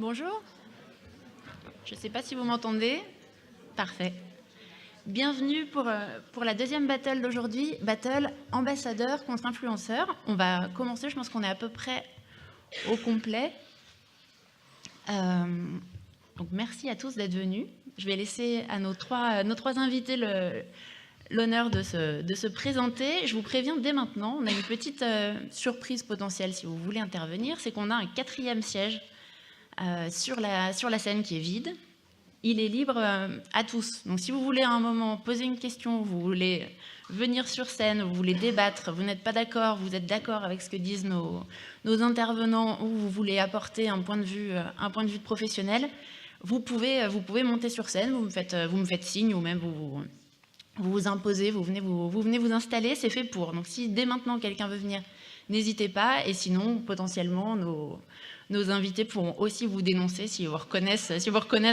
Bonjour, je ne sais pas si vous m'entendez. Parfait. Bienvenue pour la deuxième battle d'aujourd'hui, battle ambassadeur contre influenceur. On va commencer, je pense qu'on est à peu près au complet. Donc merci à tous d'être venus. Je vais laisser à nos trois invités l'honneur de se présenter. Je vous préviens dès maintenant, on a une petite surprise potentielle si vous voulez intervenir, c'est qu'on a un 4e siège sur la scène qui est vide. Il est libre à tous. Donc si vous voulez à un moment poser une question, vous voulez venir sur scène, vous voulez débattre, vous n'êtes pas d'accord, vous êtes d'accord avec ce que disent nos intervenants, ou vous voulez apporter un point de vue de professionnel, vous pouvez monter sur scène, vous me faites signe, ou même vous vous imposez, vous venez vous installer, c'est fait pour. Donc si dès maintenant quelqu'un veut venir, n'hésitez pas, et sinon potentiellement nos invités pourront aussi vous dénoncer si vous reconnaissent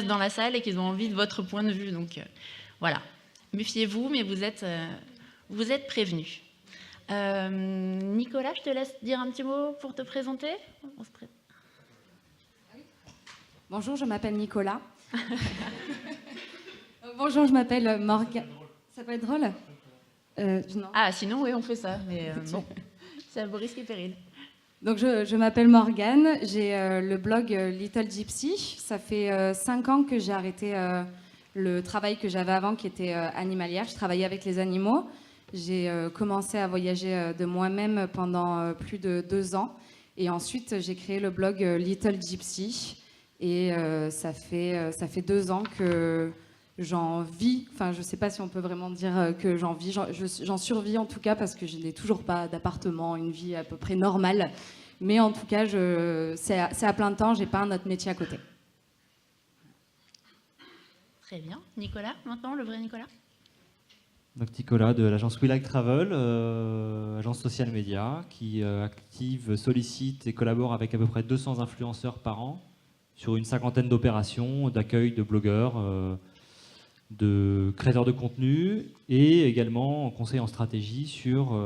dans la salle et qu'ils ont envie de votre point de vue. Donc voilà, méfiez-vous, mais vous êtes prévenus. Nicolas, je te laisse dire un petit mot pour te présenter. Bonjour, je m'appelle Nicolas. Bonjour, je m'appelle Morgane. Ça peut être drôle non. Ah, sinon, oui, on fait ça, mais bon, c'est à vos risques et périls. Donc, je m'appelle Morgane, j'ai le blog Little Gypsy. Ça fait 5 ans que j'ai arrêté le travail que j'avais avant, qui était animalière. Je travaillais avec les animaux. J'ai commencé à voyager de moi-même pendant plus de 2 ans. Et ensuite, j'ai créé le blog Little Gypsy. Et ça fait 2 ans que j'en vis. Enfin, je ne sais pas si on peut vraiment dire que j'en vis. J'en survis en tout cas parce que je n'ai toujours pas d'appartement, une vie à peu près normale. Mais en tout cas, c'est à plein temps. Je n'ai pas un autre métier à côté. Très bien. Nicolas, maintenant, le vrai Nicolas. Donc Nicolas de l'agence We Like Travel, agence social média qui active, sollicite et collabore avec à peu près 200 influenceurs par an sur une 50aine d'opérations d'accueil de blogueurs, de créateurs de contenu et également en conseil en stratégie sur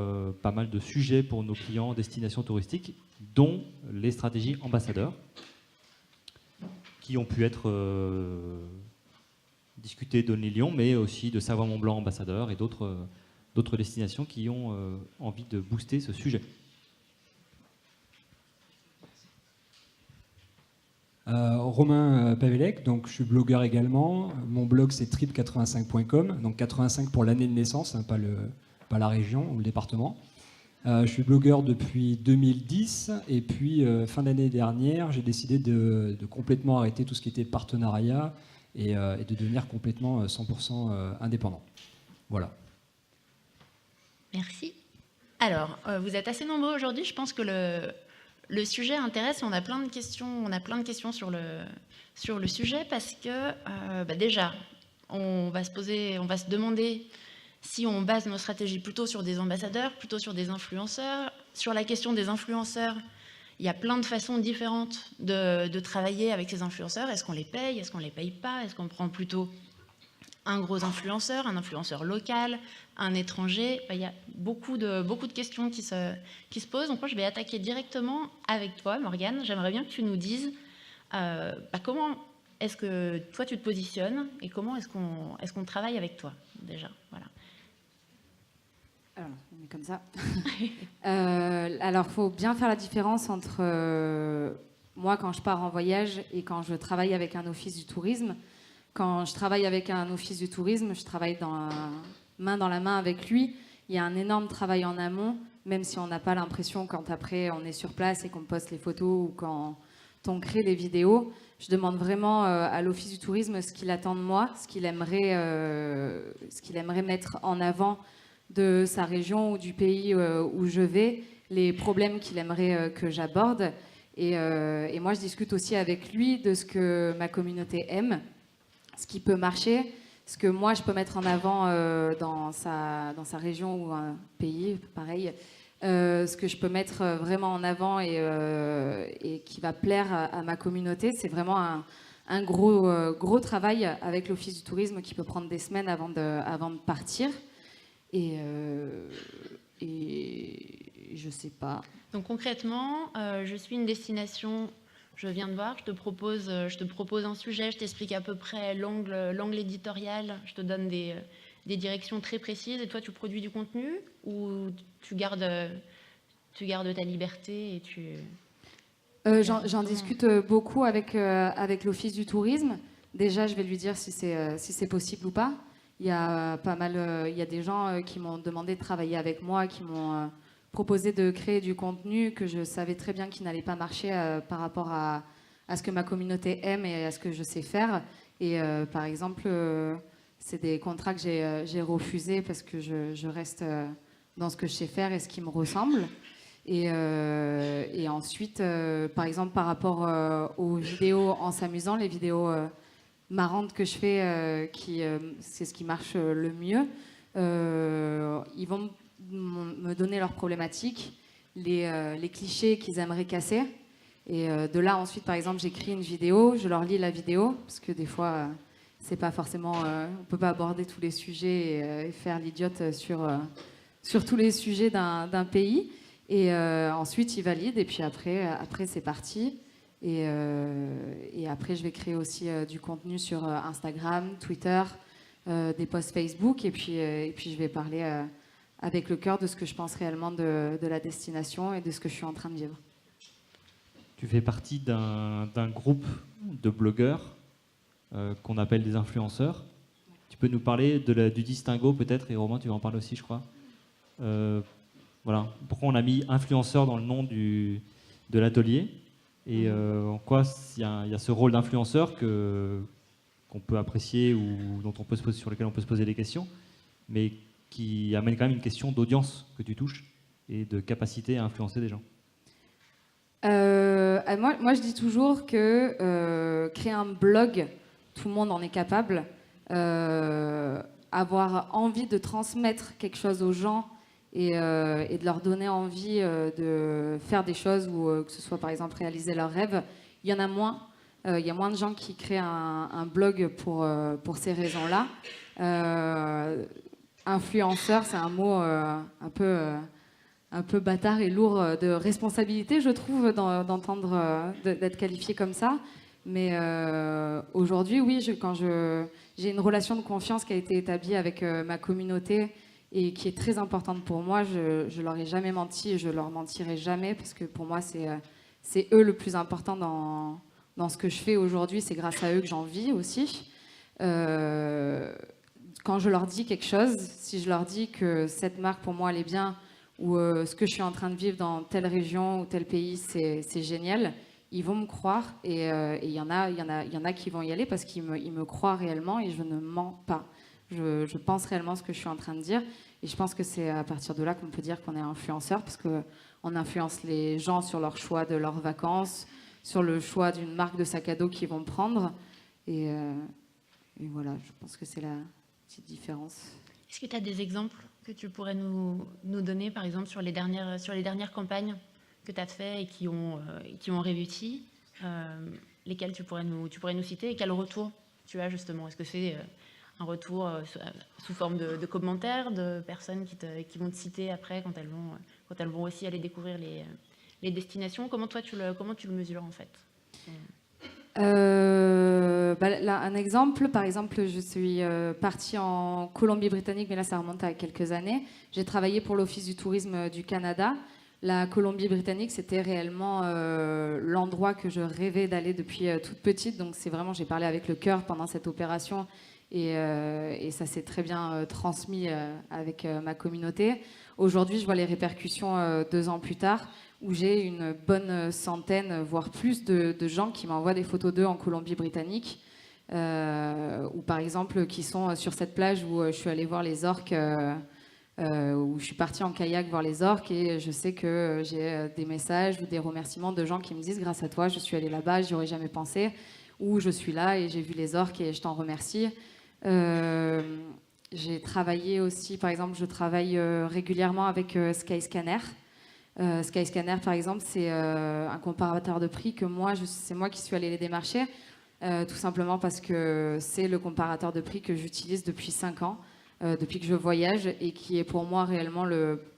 pas mal de sujets pour nos clients en destination touristique, dont les stratégies ambassadeurs qui ont pu être discutées d'Only-Lyon, mais aussi de Savoie-Mont-Blanc ambassadeur et d'autres destinations qui ont envie de booster ce sujet. Romain Pavelec, donc je suis blogueur également. Mon blog c'est trip85.com, donc 85 pour l'année de naissance, hein, pas la région ou le département. Je suis blogueur depuis 2010 et puis fin d'année dernière, j'ai décidé de complètement arrêter tout ce qui était partenariat et de devenir complètement 100% indépendant. Voilà. Merci. Alors, vous êtes assez nombreux aujourd'hui. Je pense que le sujet intéresse. On a plein de questions sur le sujet parce que déjà, on va se demander si on base nos stratégies plutôt sur des ambassadeurs, plutôt sur des influenceurs. Sur la question des influenceurs, il y a plein de façons différentes de travailler avec ces influenceurs. Est-ce qu'on les paye? Est-ce qu'on les paye pas? Est-ce qu'on prend plutôt un gros influenceur, un influenceur local, un étranger? Il y a beaucoup de questions qui se posent. Donc moi, je vais attaquer directement avec toi, Morgane. J'aimerais bien que tu nous dises comment est-ce que toi, tu te positionnes et comment est-ce qu'on travaille avec toi, déjà. Voilà. Alors, on est comme ça. Alors, il faut bien faire la différence entre moi, quand je pars en voyage, et quand je travaille avec un office du tourisme. Quand je travaille avec un office du tourisme, je travaille main dans la main avec lui. Il y a un énorme travail en amont, même si on n'a pas l'impression quand après on est sur place et qu'on poste les photos ou quand on crée les vidéos. Je demande vraiment à l'office du tourisme ce qu'il attend de moi, ce qu'il aimerait mettre en avant de sa région ou du pays où je vais, les problèmes qu'il aimerait que j'aborde. Et moi, je discute aussi avec lui de ce que ma communauté aime, ce qui peut marcher, ce que moi, je peux mettre en avant dans sa région ou un pays, pareil, ce que je peux mettre vraiment en avant et qui va plaire à ma communauté. C'est vraiment un gros travail avec l'Office du tourisme qui peut prendre des semaines avant de partir. Et je sais pas. Donc concrètement, je suis une destination, Je viens te voir, je te propose un sujet, je t'explique à peu près l'angle éditorial, je te donne des directions très précises et toi tu produis du contenu ou tu gardes ta liberté et tu... J'en discute beaucoup avec l'Office du tourisme. Déjà, je vais lui dire si c'est possible ou pas. Il y a il y a des gens qui m'ont demandé de travailler avec moi, qui m'ont proposé de créer du contenu que je savais très bien qu'il n'allait pas marcher par rapport à ce que ma communauté aime et à ce que je sais faire. Et par exemple, c'est des contrats que j'ai refusés parce que je reste dans ce que je sais faire et ce qui me ressemble. Et ensuite, par exemple, par rapport aux vidéos en s'amusant, les vidéos marrantes que je fais, c'est ce qui marche le mieux, ils vont me donner leurs problématiques, les clichés qu'ils aimeraient casser. Et de là, ensuite, par exemple, j'écris une vidéo, je leur lis la vidéo, parce que des fois, c'est pas forcément... on peut pas aborder tous les sujets et faire l'idiote sur tous les sujets d'un pays. Et ensuite, ils valident, et puis après c'est parti. Et après, je vais créer aussi du contenu sur Instagram, Twitter, des posts Facebook, et puis je vais parler avec le cœur de ce que je pense réellement de la destination et de ce que je suis en train de vivre. Tu fais partie d'un groupe de blogueurs qu'on appelle des influenceurs. Tu peux nous parler du distinguo peut-être, et Romain, tu vas en parler aussi, je crois. Voilà. Pourquoi on a mis influenceur dans le nom de l'atelier et en quoi il y a ce rôle d'influenceur qu'on peut apprécier ou sur lequel on peut se poser des questions, mais qui amène quand même une question d'audience que tu touches et de capacité à influencer des gens. Moi, je dis toujours que créer un blog, tout le monde en est capable. Avoir envie de transmettre quelque chose aux gens et de leur donner envie de faire des choses ou que ce soit par exemple réaliser leurs rêves, il y en a moins. Il y a moins de gens qui créent un blog pour ces raisons-là. Influenceur, c'est un mot un peu bâtard et lourd de responsabilité, je trouve, d'entendre d'être qualifié comme ça. Mais aujourd'hui, oui, quand j'ai une relation de confiance qui a été établie avec ma communauté et qui est très importante pour moi. Je leur ai jamais menti et je leur mentirai jamais parce que pour moi, c'est eux le plus important dans ce que je fais aujourd'hui. C'est grâce à eux que j'en vis aussi. Quand je leur dis quelque chose, si je leur dis que cette marque, pour moi, elle est bien ou ce que je suis en train de vivre dans telle région ou tel pays, c'est génial, ils vont me croire et il y en a qui vont y aller parce qu'ils me croient réellement et je ne mens pas. Je pense réellement ce que je suis en train de dire et je pense que c'est à partir de là qu'on peut dire qu'on est influenceur parce qu'on influence les gens sur leur choix de leurs vacances, sur le choix d'une marque de sac à dos qu'ils vont prendre et voilà, je pense que c'est la petite différence. Est-ce que tu as des exemples que tu pourrais nous donner, par exemple, sur les dernières campagnes que tu as faites et qui ont réussi, lesquelles tu pourrais nous citer et quel retour tu as justement? Est-ce que c'est un retour sous forme de commentaires, de personnes qui vont te citer après quand elles vont aussi aller découvrir les destinations? Comment tu le mesures en fait? Là, un exemple, par exemple, je suis partie en Colombie-Britannique, mais là ça remonte à quelques années. J'ai travaillé pour l'Office du tourisme du Canada. La Colombie-Britannique, c'était réellement l'endroit que je rêvais d'aller depuis toute petite. Donc c'est vraiment, j'ai parlé avec le cœur pendant cette opération et ça s'est très bien transmis avec ma communauté. Aujourd'hui, je vois les répercussions 2 ans plus tard, où j'ai une bonne centaine, voire plus de gens qui m'envoient des photos d'eux en Colombie-Britannique, ou par exemple qui sont sur cette plage où je suis allée voir les orques, où je suis partie en kayak voir les orques, et je sais que j'ai des messages ou des remerciements de gens qui me disent « Grâce à toi, je suis allée là-bas, j'y aurais jamais pensé », ou « Je suis là et j'ai vu les orques et je t'en remercie ». J'ai travaillé aussi, par exemple, je travaille régulièrement avec Skyscanner. Skyscanner, par exemple, c'est un comparateur de prix que c'est moi qui suis allée les démarcher, tout simplement parce que c'est le comparateur de prix que j'utilise depuis 5 ans. depuis que je voyage et qui est pour moi réellement,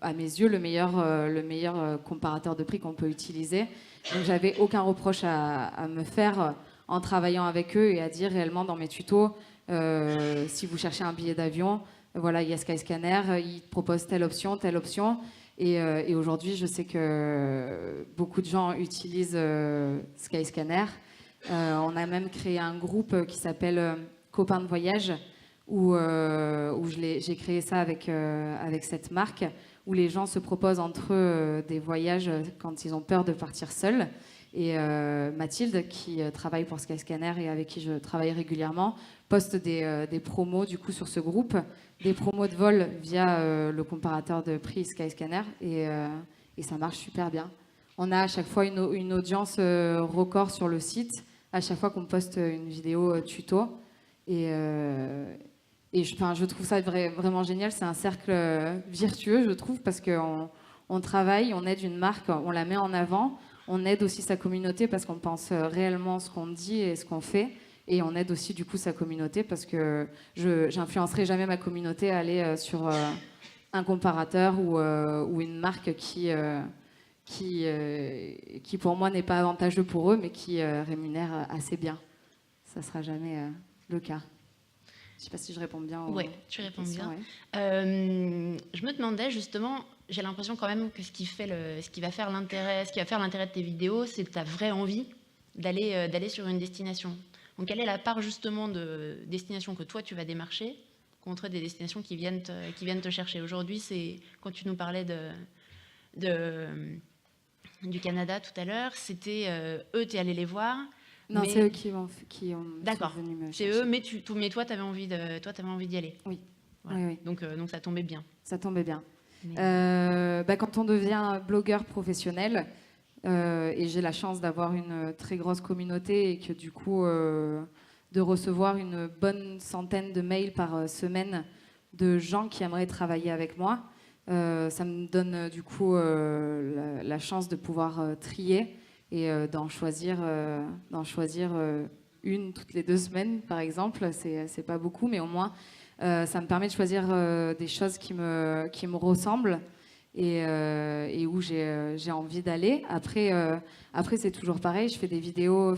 à mes yeux, le meilleur comparateur de prix qu'on peut utiliser. Donc j'avais aucun reproche à me faire en travaillant avec eux et à dire réellement dans mes tutos, si vous cherchez un billet d'avion, voilà, il y a Skyscanner, ils proposent telle option, telle option. Et aujourd'hui, je sais que beaucoup de gens utilisent Skyscanner. On a même créé un groupe qui s'appelle Copains de voyage, où j'ai créé ça avec cette marque, où les gens se proposent entre eux des voyages quand ils ont peur de partir seuls. Et Mathilde, qui travaille pour Skyscanner et avec qui je travaille régulièrement, poste des promos du coup sur ce groupe, des promos de vol via le comparateur de prix Skyscanner, et ça marche super bien. On a à chaque fois une audience record sur le site, à chaque fois qu'on poste une vidéo tuto. Et je trouve ça vraiment génial. C'est un cercle virtueux, je trouve, parce qu'on travaille, on aide une marque, on la met en avant. On aide aussi sa communauté parce qu'on pense réellement ce qu'on dit et ce qu'on fait. Et on aide aussi du coup sa communauté parce que je n'influencerai jamais ma communauté à aller sur un comparateur ou une marque qui pour moi n'est pas avantageux pour eux mais qui rémunère assez bien. Ça ne sera jamais le cas. Je ne sais pas si je réponds bien. Oui, tu réponds bien. Ouais. Je me demandais justement, j'ai l'impression quand même que ce qui va faire l'intérêt de tes vidéos, c'est ta vraie envie d'aller sur une destination. Donc quelle est la part justement de destinations que toi tu vas démarcher contre des destinations qui viennent te chercher. Aujourd'hui, c'est quand tu nous parlais du Canada tout à l'heure, c'était eux, tu es allé les voir. Non, c'est eux qui ont D'accord, venus me c'est chercher. eux, mais toi, tu avais envie d'y aller. Oui. Voilà. Oui. Donc ça tombait bien. Ça tombait bien. Mais... Quand on devient blogueur professionnel, et j'ai la chance d'avoir une très grosse communauté et que du coup, de recevoir une bonne centaine de mails par semaine de gens qui aimeraient travailler avec moi, ça me donne du coup la chance de pouvoir trier et d'en choisir une toutes les 2 semaines, par exemple. C'est pas beaucoup, mais au moins, ça me permet de choisir des choses qui me ressemblent et où j'ai envie d'aller. Après, c'est toujours pareil. Je fais des vidéos...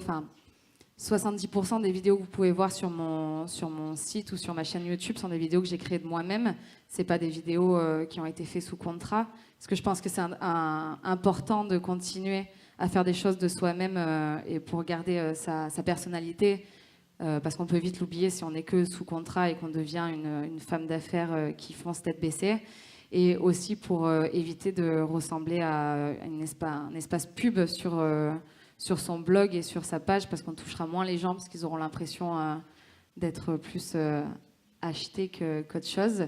70% des vidéos que vous pouvez voir sur mon site ou sur ma chaîne YouTube sont des vidéos que j'ai créées de moi-même. C'est pas des vidéos qui ont été faites sous contrat. Parce que je pense que c'est important de continuer à faire des choses de soi-même et pour garder sa personnalité. Parce qu'on peut vite l'oublier si on n'est que sous contrat et qu'on devient une femme d'affaires qui fonce tête baissée. Et aussi pour éviter de ressembler à un espace pub sur son blog et sur sa page, parce qu'on touchera moins les gens, parce qu'ils auront l'impression d'être plus achetés qu'autre chose.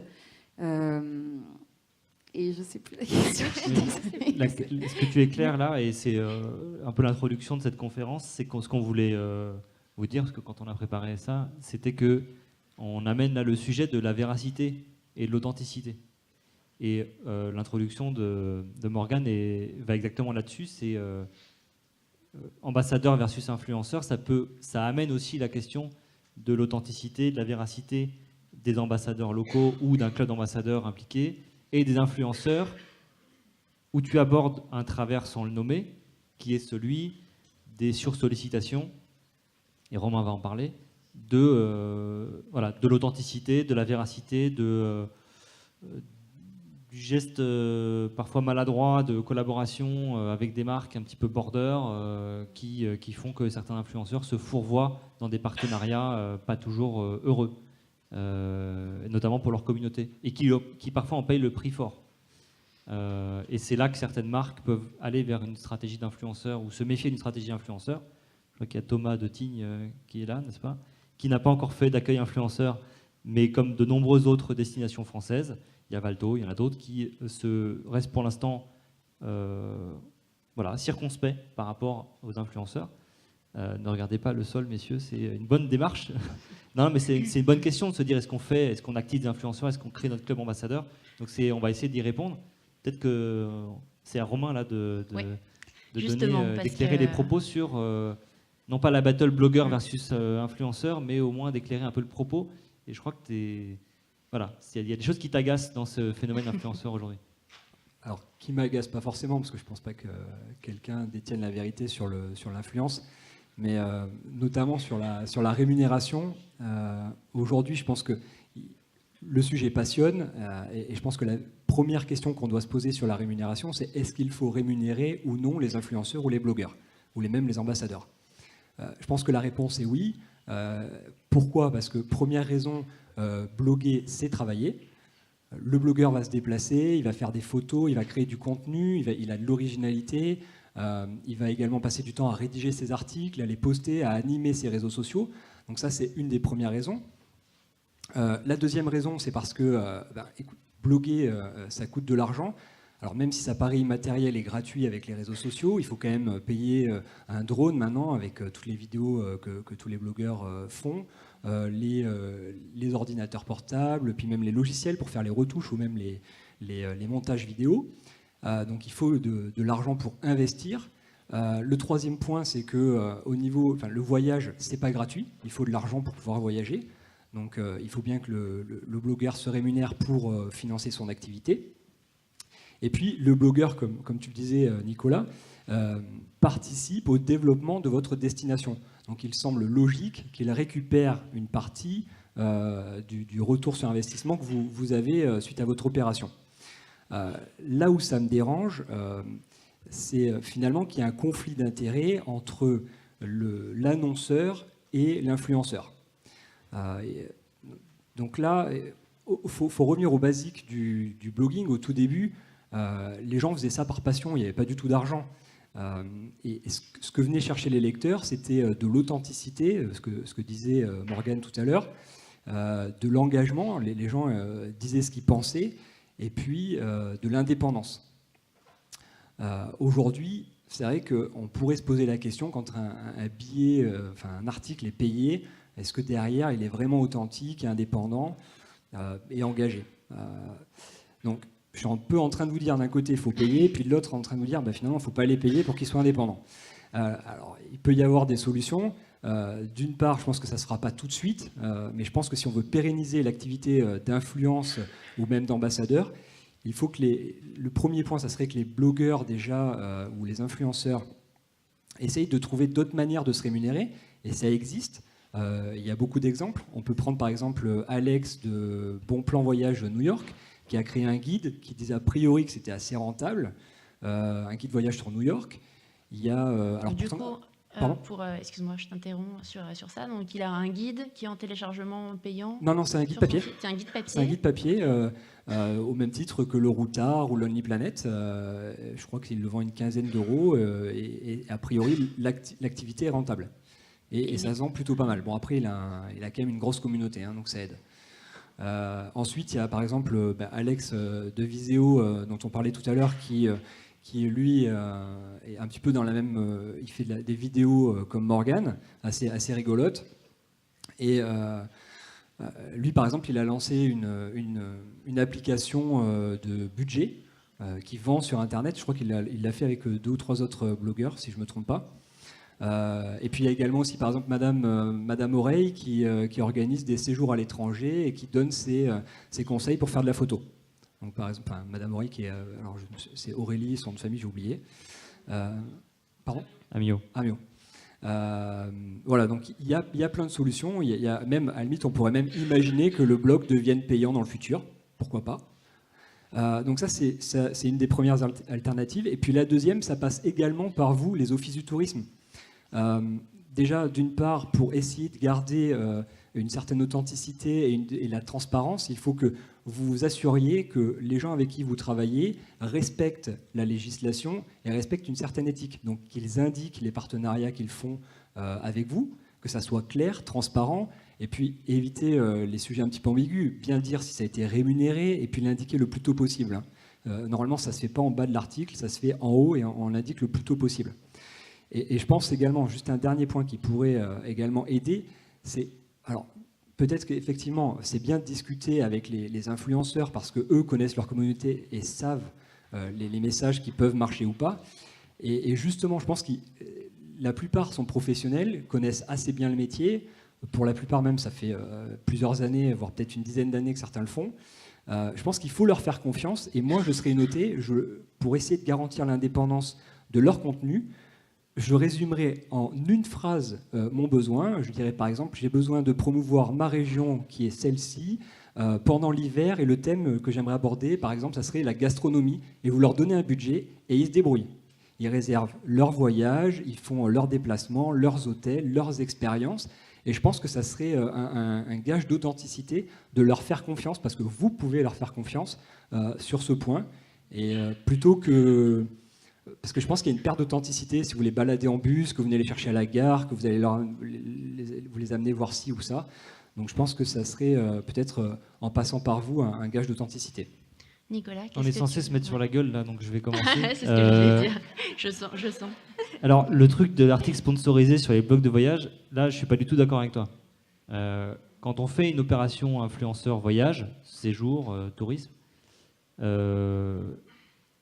Et je ne sais plus la question. Ce que tu éclaires là, et c'est un peu l'introduction de cette conférence, c'est ce qu'on voulait vous dire, parce que quand on a préparé ça, c'était que on amène là le sujet de la véracité et de l'authenticité. Et l'introduction de Morgane va exactement là-dessus, c'est... ambassadeur versus influenceur, ça amène aussi la question de l'authenticité, de la véracité des ambassadeurs locaux ou d'un club d'ambassadeurs impliqué et des influenceurs où tu abordes un travers sans le nommer qui est celui des sursollicitations, et Romain va en parler, de l'authenticité, de la véracité, du geste parfois maladroit de collaboration avec des marques un petit peu border qui font que certains influenceurs se fourvoient dans des partenariats pas toujours heureux, notamment pour leur communauté, et qui parfois en payent le prix fort. Et c'est là que certaines marques peuvent aller vers une stratégie d'influenceur ou se méfier d'une stratégie d'influenceur. Je crois qu'il y a Thomas de Tignes qui est là, n'est-ce pas, qui n'a pas encore fait d'accueil influenceur, mais comme de nombreuses autres destinations françaises, il y a Valto, il y en a d'autres qui restent pour l'instant circonspects par rapport aux influenceurs. Ne regardez pas le sol, messieurs, c'est une bonne démarche. Non, mais c'est une bonne question de se dire est-ce qu'on active des influenceurs, est-ce qu'on crée notre club ambassadeur. Donc on va essayer d'y répondre. Peut-être que c'est à Romain là d'éclairer les propos sur non pas la battle blogueur versus influenceur, mais au moins d'éclairer un peu le propos. Et je crois que Voilà, il y a des choses qui t'agacent dans ce phénomène influenceur aujourd'hui. Alors, qui m'agace pas forcément, parce que je ne pense pas que quelqu'un détienne la vérité sur l'influence, mais notamment sur la rémunération. Aujourd'hui, je pense que le sujet passionne, et je pense que la première question qu'on doit se poser sur la rémunération, c'est est-ce qu'il faut rémunérer ou non les influenceurs ou les blogueurs, ou même les ambassadeurs. Je pense que la réponse est oui. Pourquoi ? Parce que première raison, bloguer, c'est travailler. Le blogueur va se déplacer, il va faire des photos, il va créer du contenu, il a de l'originalité, il va également passer du temps à rédiger ses articles, à les poster, à animer ses réseaux sociaux. Donc ça, c'est une des premières raisons. La deuxième raison, c'est parce que écoute, bloguer, ça coûte de l'argent. Alors même si ça paraît immatériel et gratuit avec les réseaux sociaux, il faut quand même payer un drone maintenant avec toutes les vidéos que tous les blogueurs font, les ordinateurs portables, puis même les logiciels pour faire les retouches ou même les montages vidéo. Donc il faut de l'argent pour investir. Le troisième point, c'est que le voyage, c'est pas gratuit. Il faut de l'argent pour pouvoir voyager. Donc il faut bien que le blogueur se rémunère pour financer son activité. Et puis le blogueur, comme tu le disais Nicolas, participe au développement de votre destination. Donc il semble logique qu'il récupère une partie du retour sur investissement que vous avez suite à votre opération. Là où ça me dérange, c'est finalement qu'il y a un conflit d'intérêts entre l'annonceur et l'influenceur. Donc là, il faut revenir au basique du blogging. Au tout début, les gens faisaient ça par passion, il n'y avait pas du tout d'argent. Et ce que venaient chercher les lecteurs, c'était de l'authenticité, ce que disait Morgane tout à l'heure, de l'engagement, les gens disaient ce qu'ils pensaient, et puis de l'indépendance. Aujourd'hui, c'est vrai qu'on pourrait se poser la question quand un billet, un article est payé, est-ce que derrière il est vraiment authentique, indépendant et engagé. Donc je suis un peu en train de vous dire d'un côté il faut payer, puis de l'autre en train de vous dire finalement il ne faut pas les payer pour qu'ils soient indépendants. Alors il peut y avoir des solutions. D'une part, je pense que ça ne se fera pas tout de suite, mais je pense que si on veut pérenniser l'activité d'influence ou même d'ambassadeur, il faut que le premier point, ça serait que les blogueurs déjà ou les influenceurs essayent de trouver d'autres manières de se rémunérer, et ça existe. Il y a beaucoup d'exemples. On peut prendre par exemple Alex de Bon Plan Voyage New York, qui a créé un guide qui disait a priori que c'était assez rentable, un guide voyage sur New York. Il y a... excuse-moi, je t'interromps sur ça. Donc, il a un guide qui est en téléchargement payant. Non, c'est un guide papier. C'est un guide papier. C'est un guide papier, au même titre que le Routard ou Lonely Planet. Je crois qu'il le vend une quinzaine d'euros et a priori, l'activité est rentable. Et ça se vend plutôt pas mal. Bon, après, il a quand même une grosse communauté, donc ça aide. Ensuite, il y a par exemple Alex de Viséo, dont on parlait tout à l'heure, qui lui est un petit peu dans la même... il fait des vidéos comme Morgane, assez rigolotes. Et lui, par exemple, il a lancé une application de budget qui vend sur Internet. Je crois qu'il l'a fait avec 2 ou 3 autres blogueurs, si je ne me trompe pas. Et puis il y a également aussi, par exemple, Madame Oreille qui organise des séjours à l'étranger et qui donne ses conseils pour faire de la photo. Donc, par exemple, Madame Oreille, c'est Aurélie, son nom de famille, j'ai oublié. Pardon ? Amio. Voilà, donc il y a plein de solutions. Il y a même, à la limite, on pourrait même imaginer que le blog devienne payant dans le futur. Pourquoi pas ? Donc ça, c'est une des premières alternatives. Et puis la deuxième, ça passe également par vous, les offices du tourisme. Déjà, d'une part, pour essayer de garder une certaine authenticité et la transparence, il faut que vous vous assuriez que les gens avec qui vous travaillez respectent la législation et respectent une certaine éthique. Donc qu'ils indiquent les partenariats qu'ils font avec vous, que ça soit clair, transparent, et puis éviter les sujets un petit peu ambigus, bien dire si ça a été rémunéré, et puis l'indiquer le plus tôt possible. Normalement, ça ne se fait pas en bas de l'article, ça se fait en haut et on l'indique le plus tôt possible. Et je pense également, juste un dernier point qui pourrait également aider, c'est... Alors, peut-être qu'effectivement, c'est bien de discuter avec les influenceurs parce qu'eux connaissent leur communauté et savent les messages qui peuvent marcher ou pas. Et justement, je pense que la plupart sont professionnels, connaissent assez bien le métier, Pour la plupart même, ça fait plusieurs années, voire peut-être une dizaine d'années que certains le font. Je pense qu'il faut leur faire confiance. Et moi, je serai noté, pour essayer de garantir l'indépendance de leur contenu, je résumerai en une phrase mon besoin. Je dirais par exemple, j'ai besoin de promouvoir ma région qui est celle-ci pendant l'hiver, et le thème que j'aimerais aborder, par exemple, ça serait la gastronomie. Et vous leur donnez un budget et ils se débrouillent. Ils réservent leurs voyages, ils font leurs déplacements, leurs hôtels, leurs expériences. Et je pense que ça serait un gage d'authenticité de leur faire confiance, parce que vous pouvez leur faire confiance sur ce point. Et plutôt que... Parce que je pense qu'il y a une perte d'authenticité si vous les baladez en bus, que vous venez les chercher à la gare, que vous allez vous les amener voir ci ou ça. Donc je pense que ça serait peut-être, en passant par vous, un gage d'authenticité. Nicolas, On est censé se mettre sur la gueule, là, donc je vais commencer. C'est ce que je voulais dire. Je sens. Alors, le truc de l'article sponsorisé sur les blogs de voyage, là, je suis pas du tout d'accord avec toi. Quand on fait une opération influenceur voyage, séjour, tourisme, on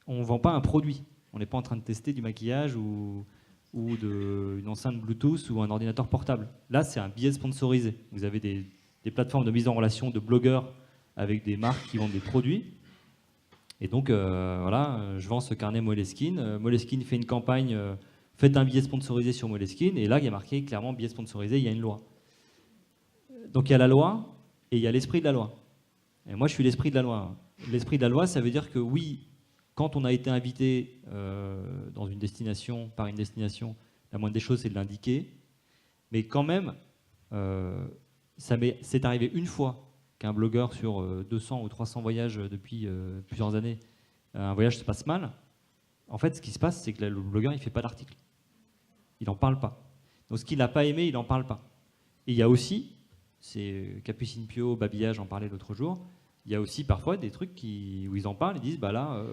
vend pas un produit. On n'est pas en train de tester du maquillage ou une enceinte Bluetooth ou un ordinateur portable. Là, c'est un billet sponsorisé. Vous avez des plateformes de mise en relation de blogueurs avec des marques qui vendent des produits. Et donc, voilà, je vends ce carnet Moleskine. Moleskine fait une campagne, faites un billet sponsorisé sur Moleskine. Et là, il y a marqué clairement billet sponsorisé, il y a une loi. Donc, il y a la loi et il y a l'esprit de la loi. Et moi, je suis l'esprit de la loi. L'esprit de la loi, ça veut dire que oui, quand on a été invité dans une destination, par une destination, la moindre des choses, c'est de l'indiquer. Mais quand même, c'est arrivé une fois qu'un blogueur sur 200 ou 300 voyages depuis plusieurs années, un voyage se passe mal. En fait, ce qui se passe, c'est que le blogueur, il ne fait pas d'article. Il n'en parle pas. Donc, ce qu'il n'a pas aimé, il n'en parle pas. Et il y a aussi, c'est Capucine Pio, Babillage, j'en parlais l'autre jour, il y a aussi parfois des trucs où ils en parlent, ils disent, bah là,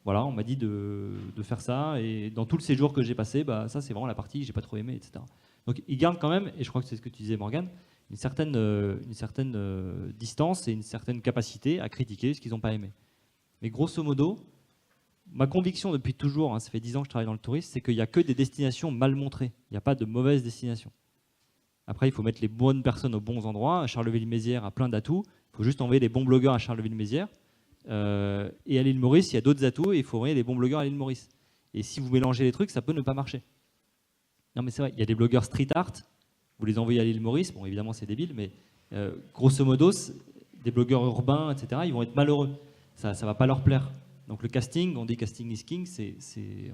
voilà, on m'a dit de faire ça, et dans tous les séjours que j'ai passés, bah, ça c'est vraiment la partie que j'ai pas trop aimé, etc. Donc ils gardent quand même, et je crois que c'est ce que tu disais Morgane, une certaine distance et une certaine capacité à critiquer ce qu'ils n'ont pas aimé. Mais grosso modo, ma conviction depuis toujours, hein, ça fait 10 ans que je travaille dans le tourisme, c'est qu'il n'y a que des destinations mal montrées, il n'y a pas de mauvaises destinations. Après, il faut mettre les bonnes personnes aux bons endroits. Charleville-Mézières a plein d'atouts. Il faut juste envoyer les bons blogueurs à Charleville-Mézières. Et à l'île Maurice, il y a d'autres atouts et il faut envoyer les bons blogueurs à l'île Maurice. Et si vous mélangez les trucs, ça peut ne pas marcher. Non, mais c'est vrai, il y a des blogueurs street art. Vous les envoyez à l'île Maurice. Bon, évidemment, c'est débile, mais grosso modo, des blogueurs urbains, etc., ils vont être malheureux. Ça ne va pas leur plaire. Donc le casting, on dit casting is king,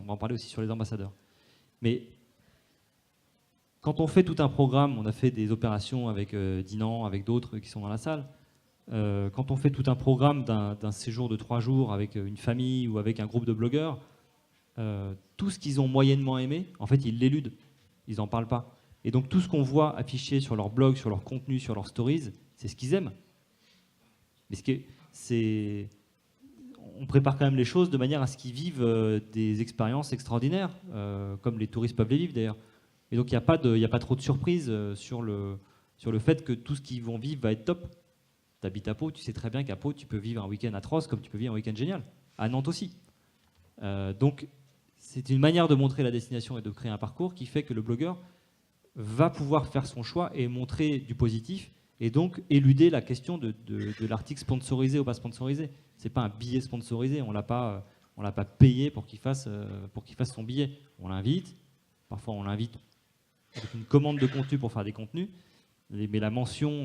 on va en parler aussi sur les ambassadeurs. Mais quand on fait tout un programme, on a fait des opérations avec Dinan, avec d'autres qui sont dans la salle, quand on fait tout un programme d'un séjour de 3 jours avec une famille ou avec un groupe de blogueurs, tout ce qu'ils ont moyennement aimé, en fait, ils l'éludent. Ils n'en parlent pas. Et donc tout ce qu'on voit affiché sur leur blog, sur leur contenu, sur leurs stories, c'est ce qu'ils aiment. Mais on prépare quand même les choses de manière à ce qu'ils vivent des expériences extraordinaires, comme les touristes peuvent les vivre d'ailleurs. Et donc il n'y a pas trop de surprises sur le fait que tout ce qu'ils vont vivre va être top. Tu habites à Pau, tu sais très bien qu'à Pau, tu peux vivre un week-end atroce comme tu peux vivre un week-end génial. À Nantes aussi. Donc c'est une manière de montrer la destination et de créer un parcours qui fait que le blogueur va pouvoir faire son choix et montrer du positif et donc éluder la question de l'article sponsorisé ou pas sponsorisé. C'est pas un billet sponsorisé, on l'a pas payé pour qu'il fasse son billet. On l'invite, parfois on l'invite avec une commande de contenu pour faire des contenus, mais la mention,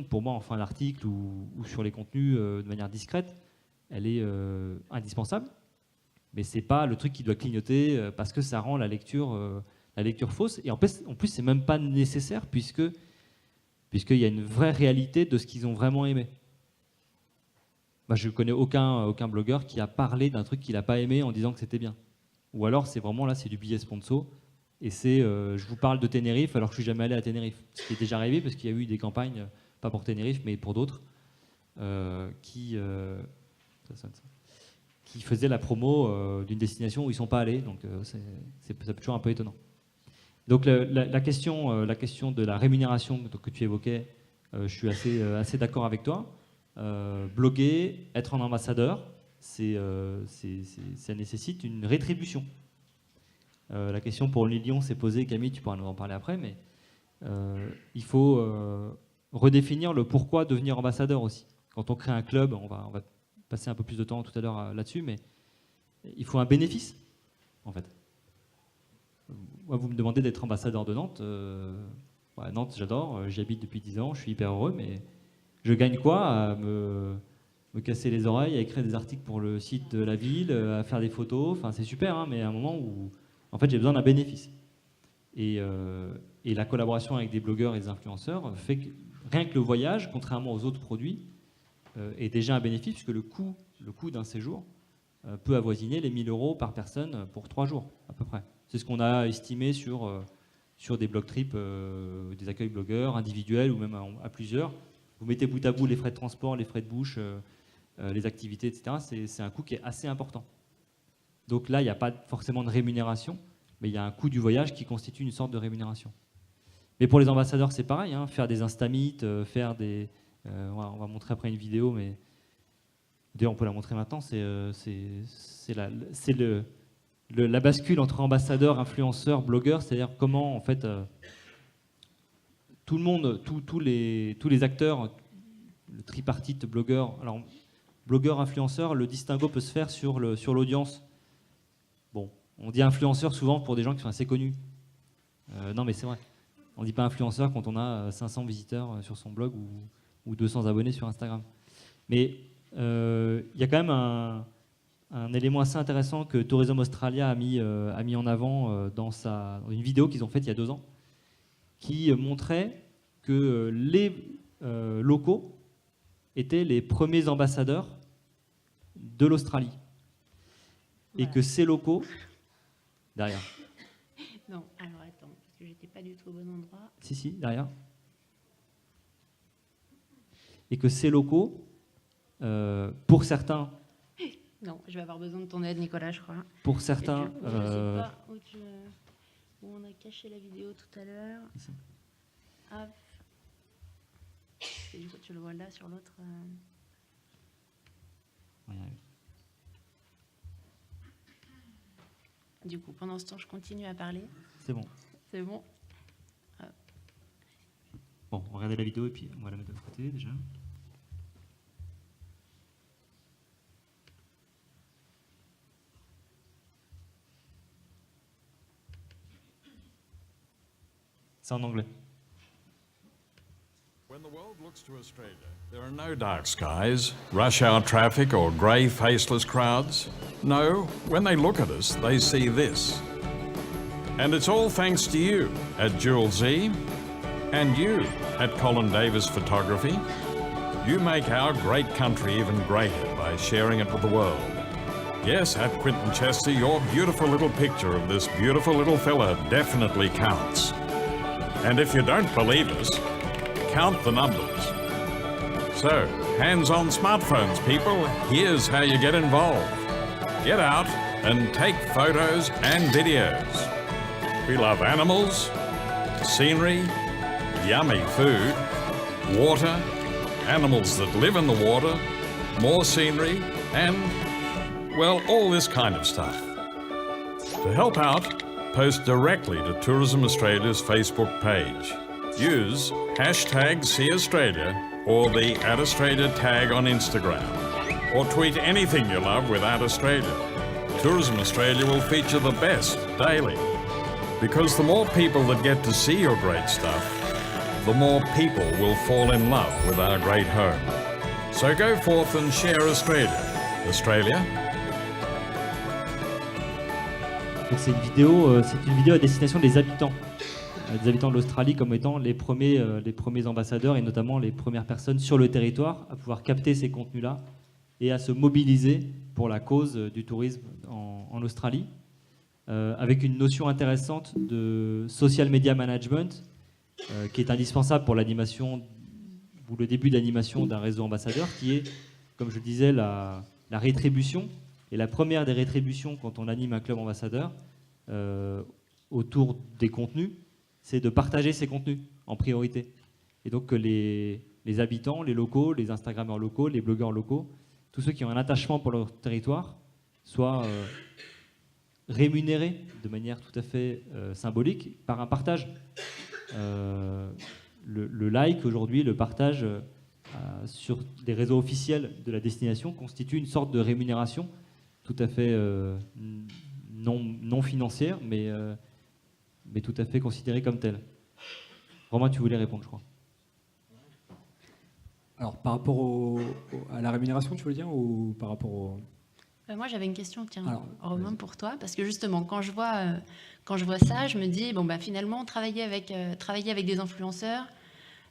pour moi, en fin d'article ou sur les contenus de manière discrète, elle est indispensable, mais c'est pas le truc qui doit clignoter parce que ça rend la lecture fausse. Et en plus, c'est même pas nécessaire puisqu'il y a une vraie réalité de ce qu'ils ont vraiment aimé. Moi, je ne connais aucun blogueur qui a parlé d'un truc qu'il n'a pas aimé en disant que c'était bien. Ou alors, c'est vraiment là, c'est du billet sponsor. Et je vous parle de Tenerife alors que je ne suis jamais allé à Tenerife. Ce qui est déjà arrivé parce qu'il y a eu des campagnes, pas pour Tenerife, mais pour d'autres, qui faisaient la promo d'une destination où ils ne sont pas allés. Donc, ça peut toujours un peu étonnant. Donc, la question de la rémunération que tu évoquais, je suis assez d'accord avec toi. Bloguer, être un ambassadeur, ça nécessite une rétribution. La question pour Lilion s'est posée, Camille, tu pourras nous en parler après, mais il faut redéfinir le pourquoi devenir ambassadeur aussi. Quand on crée un club, on va passer un peu plus de temps tout à l'heure là-dessus, mais il faut un bénéfice, en fait. Moi, vous me demandez d'être ambassadeur de Nantes. Nantes, j'adore, j'y habite depuis 10 ans, je suis hyper heureux, mais je gagne quoi à me casser les oreilles, à écrire des articles pour le site de la ville, à faire des photos, enfin c'est super, hein, mais à un moment où en fait j'ai besoin d'un bénéfice. Et la collaboration avec des blogueurs et des influenceurs fait que rien que le voyage, contrairement aux autres produits, est déjà un bénéfice, puisque le coût d'un séjour peut avoisiner les 1 000 € par personne pour 3 jours à peu près. C'est ce qu'on a estimé sur des blog trips, des accueils blogueurs individuels ou même à plusieurs. Vous mettez bout à bout les frais de transport, les frais de bouche, les activités, etc. C'est un coût qui est assez important. Donc là, il n'y a pas forcément de rémunération, mais il y a un coût du voyage qui constitue une sorte de rémunération. Mais pour les ambassadeurs, c'est pareil, hein, faire des Instameet, faire des... on va montrer après une vidéo, mais d'ailleurs on peut la montrer maintenant, c'est la bascule entre ambassadeurs, influenceurs, blogueurs, c'est-à-dire comment en fait tout le monde, tous les acteurs, le tripartite blogueur, alors blogueur, influenceur, le distinguo peut se faire sur l'audience. Bon, on dit influenceur souvent pour des gens qui sont assez connus. Non mais c'est vrai, on ne dit pas influenceur quand on a 500 visiteurs sur son blog ou 200 abonnés sur Instagram. Mais il y a quand même un élément assez intéressant que Tourism Australia a mis en avant dans une vidéo qu'ils ont faite il y a 2 ans, qui montrait que les locaux étaient les premiers ambassadeurs de l'Australie. Voilà. Et que ces locaux... Derrière. Non, alors attends, parce que j'étais pas du tout au bon endroit. Si, derrière. Et que ces locaux, pour certains... Non, je vais avoir besoin de ton aide, Nicolas, je crois. Pour certains... Je sais pas où on a caché la vidéo tout à l'heure. Ici. Hop. Et du coup, tu le vois là sur l'autre. Du coup, pendant ce temps, je continue à parler. C'est bon. C'est bon. Bon, regardez la vidéo et puis on va la mettre de côté déjà. C'est en anglais. When the world looks to Australia, there are no dark skies, rush hour traffic, or grey, faceless crowds. No, when they look at us, they see this. And it's all thanks to you at Jewel Z and you at Colin Davis Photography. You make our great country even greater by sharing it with the world. Yes, at Quinton Chester, your beautiful little picture of this beautiful little fella definitely counts. And if you don't believe us, count the numbers. So, hands on smartphones, people. Here's how you get involved. Get out and take photos and videos. We love animals, scenery, yummy food, water, animals that live in the water, more scenery, and, well, all this kind of stuff. To help out, post directly to Tourism Australia's Facebook page. Use hashtag #SeeAustralia or the @Australia tag on Instagram. Or tweet anything you love with @Australia. Tourism Australia will feature the best daily. Because the more people that get to see your great stuff, the more people will fall in love with our great home. So go forth and share Australia. Australia. Donc c'est une vidéo à destination des habitants de l'Australie comme étant les premiers ambassadeurs et notamment les premières personnes sur le territoire à pouvoir capter ces contenus-là et à se mobiliser pour la cause du tourisme en Australie, avec une notion intéressante de social media management qui est indispensable pour l'animation ou le début d'animation d'un réseau ambassadeur, qui est, comme je le disais, la rétribution. Et la première des rétributions quand on anime un club ambassadeur autour des contenus, c'est de partager ces contenus en priorité. Et donc que les habitants, les locaux, les Instagrammeurs locaux, les blogueurs locaux, tous ceux qui ont un attachement pour leur territoire, soient rémunérés de manière tout à fait symbolique par un partage. le like aujourd'hui, le partage sur des réseaux officiels de la destination constitue une sorte de rémunération tout à fait non financière, mais tout à fait considérée comme telle. Romain, tu voulais répondre, je crois. Alors, par rapport à la rémunération, tu veux dire, ou par rapport au... Moi, j'avais une question, tiens, Alors, Romain, pour toi, parce que justement, quand je vois ça, je me dis, bon, bah, finalement, travailler avec des influenceurs,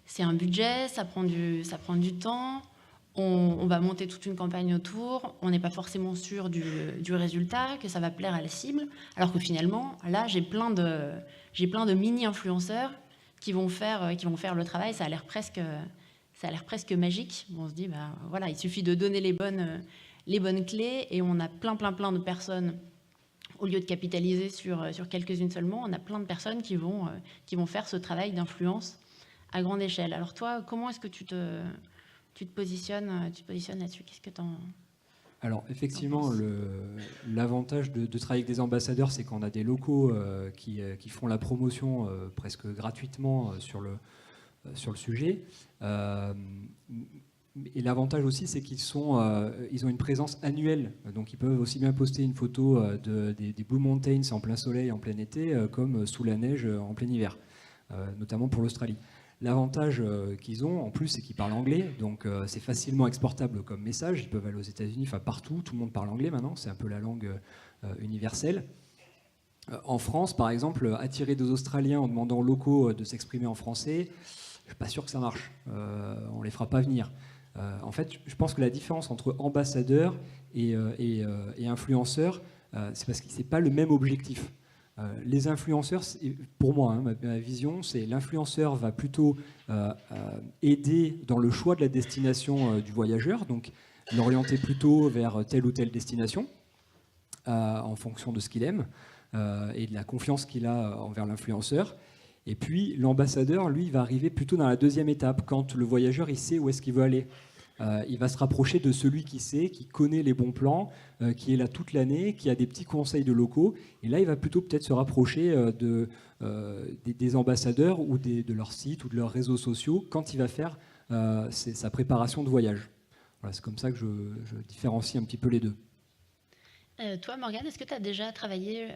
c'est un budget, ça prend du temps, on va monter toute une campagne autour, on n'est pas forcément sûr du résultat, que ça va plaire à la cible, alors que finalement, là, j'ai plein de mini-influenceurs qui vont faire le travail, ça a l'air presque magique. On se dit, bah, voilà, il suffit de donner les bonnes clés et on a plein de personnes, au lieu de capitaliser sur quelques-unes seulement, on a plein de personnes qui vont faire ce travail d'influence à grande échelle. Alors toi, comment est-ce que tu te positionnes là-dessus? Qu'est-ce que t'en... Alors effectivement, l'avantage de travailler avec des ambassadeurs, c'est qu'on a des locaux qui font la promotion presque gratuitement sur le sujet. Et l'avantage aussi, c'est qu'ils ont une présence annuelle. Donc ils peuvent aussi bien poster une photo des Blue Mountains en plein soleil, en plein été, comme sous la neige en plein hiver, notamment pour l'Australie. L'avantage qu'ils ont, en plus, c'est qu'ils parlent anglais, donc c'est facilement exportable comme message. Ils peuvent aller aux États-Unis, enfin partout, tout le monde parle anglais maintenant, c'est un peu la langue universelle. En France, par exemple, attirer des Australiens en demandant aux locaux de s'exprimer en français, je ne suis pas sûr que ça marche. On ne les fera pas venir. En fait, je pense que la différence entre ambassadeur et influenceur, c'est parce que ce n'est pas le même objectif. Les influenceurs, pour moi, hein, ma vision, c'est l'influenceur va plutôt aider dans le choix de la destination du voyageur, donc l'orienter plutôt vers telle ou telle destination en fonction de ce qu'il aime et de la confiance qu'il a envers l'influenceur. Et puis l'ambassadeur, lui, va arriver plutôt dans la deuxième étape, quand le voyageur il sait où est-ce qu'il veut aller. Il va se rapprocher de celui qui sait, qui connaît les bons plans, qui est là toute l'année, qui a des petits conseils de locaux. Et là, il va plutôt peut-être se rapprocher des ambassadeurs ou de leur site ou de leurs réseaux sociaux quand il va faire sa préparation de voyage. Voilà, c'est comme ça que je différencie un petit peu les deux. Toi, Morgane, est-ce que tu as déjà travaillé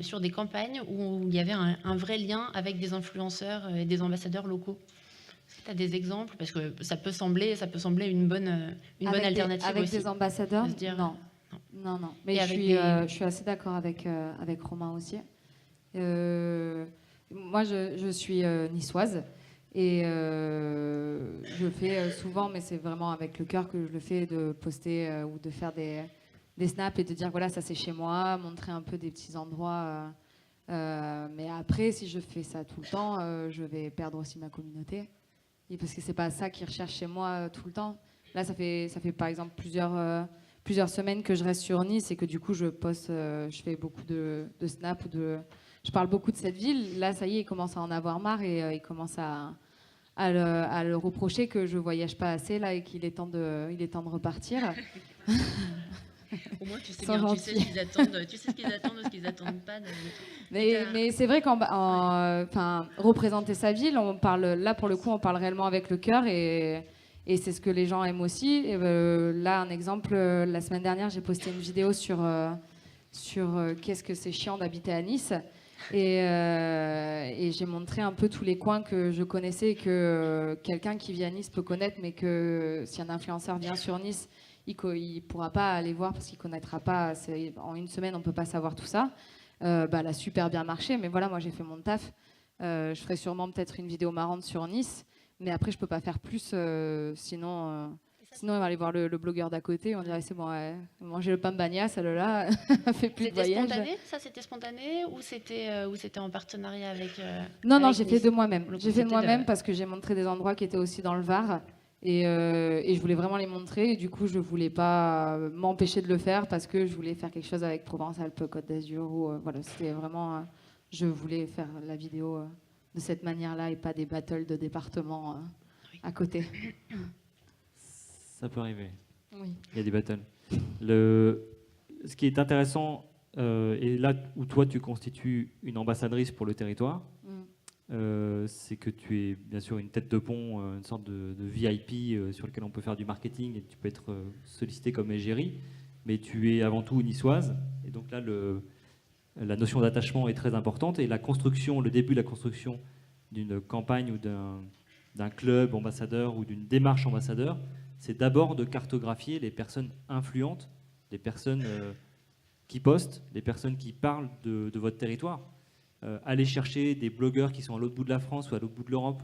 sur des campagnes où il y avait un vrai lien avec des influenceurs et des ambassadeurs locaux? Est-ce que tu as des exemples? Parce que ça peut sembler une bonne alternative avec aussi. Avec des ambassadeurs, de se dire, non. Mais je suis assez d'accord avec Romain aussi. Moi, je suis niçoise et je fais souvent, mais c'est vraiment avec le cœur que je le fais, de poster ou de faire des snaps et de dire voilà, ça c'est chez moi, montrer un peu des petits endroits. Mais après, si je fais ça tout le temps, je vais perdre aussi ma communauté. Et parce que c'est pas ça qu'ils recherchent chez moi tout le temps. Là, ça fait par exemple plusieurs semaines que je reste sur Nice et que du coup je poste, je fais beaucoup de snaps je parle beaucoup de cette ville. Là, ça y est, ils commencent à en avoir marre et ils commencent à le reprocher que je voyage pas assez là et qu'il est temps de repartir. Au moins, tu sais ce qu'ils attendent, de ce qu'ils attendent pas. Mais c'est vrai représenter sa ville, on parle là pour le coup, on parle réellement avec le cœur et c'est ce que les gens aiment aussi. Et là, un exemple, la semaine dernière, j'ai posté une vidéo sur qu'est-ce que c'est chiant d'habiter à Nice. Et j'ai montré un peu tous les coins que je connaissais et que quelqu'un qui vit à Nice peut connaître, mais que si un influenceur vient sur Nice, il ne pourra pas aller voir parce qu'il ne connaîtra pas. En une semaine, on ne peut pas savoir tout ça. Elle a super bien marché, mais voilà, moi j'ai fait mon taf. Je ferai sûrement peut-être une vidéo marrante sur Nice, mais après je ne peux pas faire plus, sinon il va aller voir le blogueur d'à côté, on dirait c'est bon, manger le pain bagna, celle-là, fait plus de voyage. C'était spontané ou c'était en partenariat avec Non, j'ai fait de moi-même. J'ai fait de moi-même parce que j'ai montré des endroits qui étaient aussi dans le Var. Et je voulais vraiment les montrer. Et du coup, je ne voulais pas m'empêcher de le faire parce que je voulais faire quelque chose avec Provence-Alpes, Côte d'Azur. Voilà, c'était vraiment... je voulais faire la vidéo de cette manière-là et pas des battles de département à côté. Ça peut arriver. Oui. Il y a des battles. Ce qui est intéressant, et là où toi tu constitues une ambassadrice pour le territoire, c'est que tu es bien sûr une tête de pont, une sorte de VIP sur lequel on peut faire du marketing et tu peux être sollicité comme égérie, mais tu es avant tout niçoise. Et donc là, la notion d'attachement est très importante et la construction, le début de la construction d'une campagne ou d'un club ambassadeur ou d'une démarche ambassadeur, c'est d'abord de cartographier les personnes influentes, les personnes qui postent, les personnes qui parlent de votre territoire. Aller chercher des blogueurs qui sont à l'autre bout de la France ou à l'autre bout de l'Europe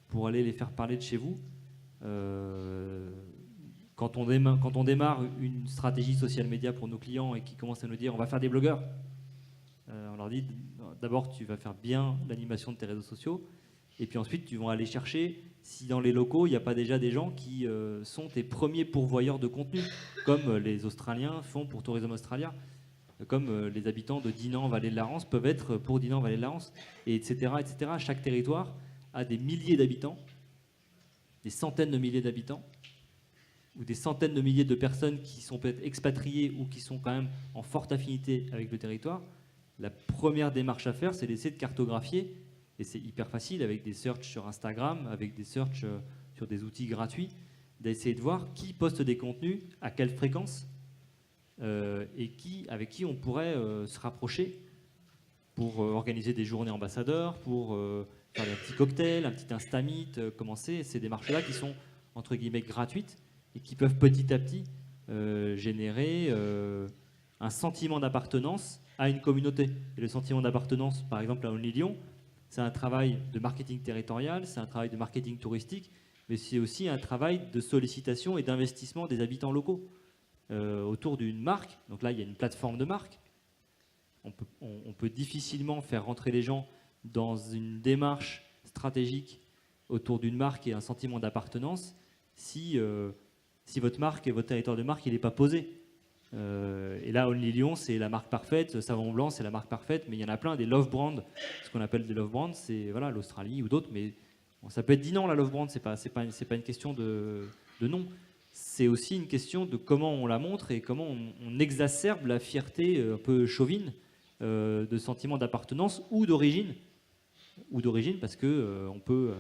pour aller les faire parler de chez vous. Quand on démarre une stratégie social média pour nos clients et qu'ils commencent à nous dire on va faire des blogueurs, on leur dit d'abord tu vas faire bien l'animation de tes réseaux sociaux et puis ensuite tu vas aller chercher si dans les locaux il n'y a pas déjà des gens qui sont tes premiers pourvoyeurs de contenu comme les Australiens font pour Tourisme Australia, comme les habitants de Dinan, Vallée de la Rance peuvent être pour Dinan, Vallée de la Rance, et etc., etc. Chaque territoire a des milliers d'habitants, des centaines de milliers d'habitants, ou des centaines de milliers de personnes qui sont peut-être expatriées ou qui sont quand même en forte affinité avec le territoire. La première démarche à faire, c'est d'essayer de cartographier, et c'est hyper facile avec des searches sur Instagram, avec des searches sur des outils gratuits, d'essayer de voir qui poste des contenus, à quelle fréquence, et avec qui on pourrait se rapprocher pour organiser des journées ambassadeurs, pour faire un petit cocktail, un petit Instamit, commencer ces démarches-là qui sont entre guillemets gratuites et qui peuvent petit à petit générer un sentiment d'appartenance à une communauté. Et le sentiment d'appartenance, par exemple à Only Lyon, c'est un travail de marketing territorial, c'est un travail de marketing touristique, mais c'est aussi un travail de sollicitation et d'investissement des habitants locaux. Autour d'une marque, donc là il y a une plateforme de marque, on peut difficilement faire rentrer les gens dans une démarche stratégique autour d'une marque et un sentiment d'appartenance si votre marque et votre territoire de marque il n'est pas posé. Et là Only Lyon c'est la marque parfaite, Savon Blanc c'est la marque parfaite, mais il y en a plein, des love brands, ce qu'on appelle des love brands, c'est voilà, l'Australie ou d'autres, mais bon, ça peut être Dinan la love brand, c'est pas une question de nom. C'est aussi une question de comment on la montre et comment on exacerbe la fierté un peu chauvine de sentiment d'appartenance ou d'origine parce que on peut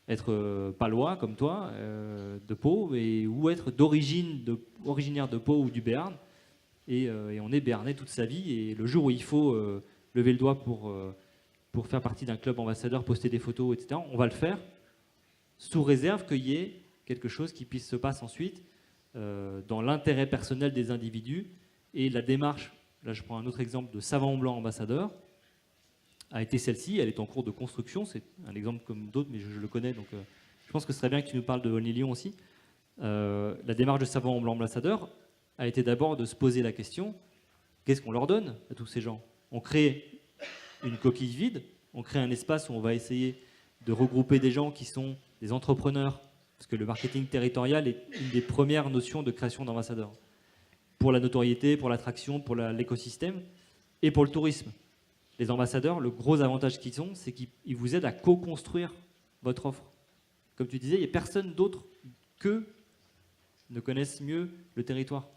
être palois comme toi, de Pau, ou être originaire de Pau ou du Béarn, et on est béarnais toute sa vie, et le jour où il faut lever le doigt pour faire partie d'un club ambassadeur, poster des photos, etc., on va le faire, sous réserve qu'il y ait quelque chose qui puisse se passer ensuite dans l'intérêt personnel des individus. Et la démarche, là je prends un autre exemple de Savon Blanc ambassadeur, a été celle-ci, elle est en cours de construction, c'est un exemple comme d'autres, mais je le connais, donc je pense que ce serait bien que tu nous parles de Only Lyon aussi. La démarche de Savon Blanc ambassadeur a été d'abord de se poser la question, qu'est-ce qu'on leur donne à tous ces gens? On crée une coquille vide, on crée un espace où on va essayer de regrouper des gens qui sont des entrepreneurs, parce que le marketing territorial est une des premières notions de création d'ambassadeurs. Pour la notoriété, pour l'attraction, pour l'écosystème et pour le tourisme. Les ambassadeurs, le gros avantage qu'ils ont, c'est qu'ils vous aident à co-construire votre offre. Comme tu disais, il n'y a personne d'autre qu'eux ne connaissent mieux le territoire.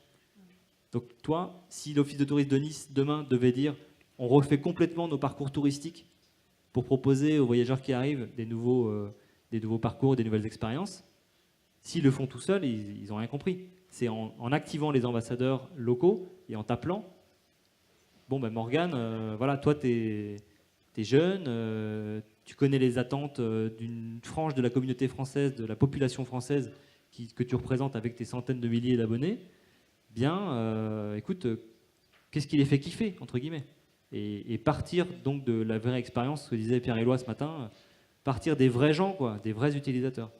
Donc toi, si l'Office de tourisme de Nice, demain, devait dire on refait complètement nos parcours touristiques pour proposer aux voyageurs qui arrivent des nouveaux parcours, des nouvelles expériences, s'ils le font tout seuls, ils n'ont rien compris. C'est en activant les ambassadeurs locaux et en t'appelant. Bon, ben Morgane, voilà, toi, tu es jeune, tu connais les attentes d'une frange de la communauté française, de la population française que tu représentes avec tes centaines de milliers d'abonnés. Bien, écoute, qu'est-ce qui les fait kiffer, entre guillemets, et partir donc de la vraie expérience, ce que disait Pierre-Éloi ce matin, partir des vrais gens, quoi, des vrais utilisateurs.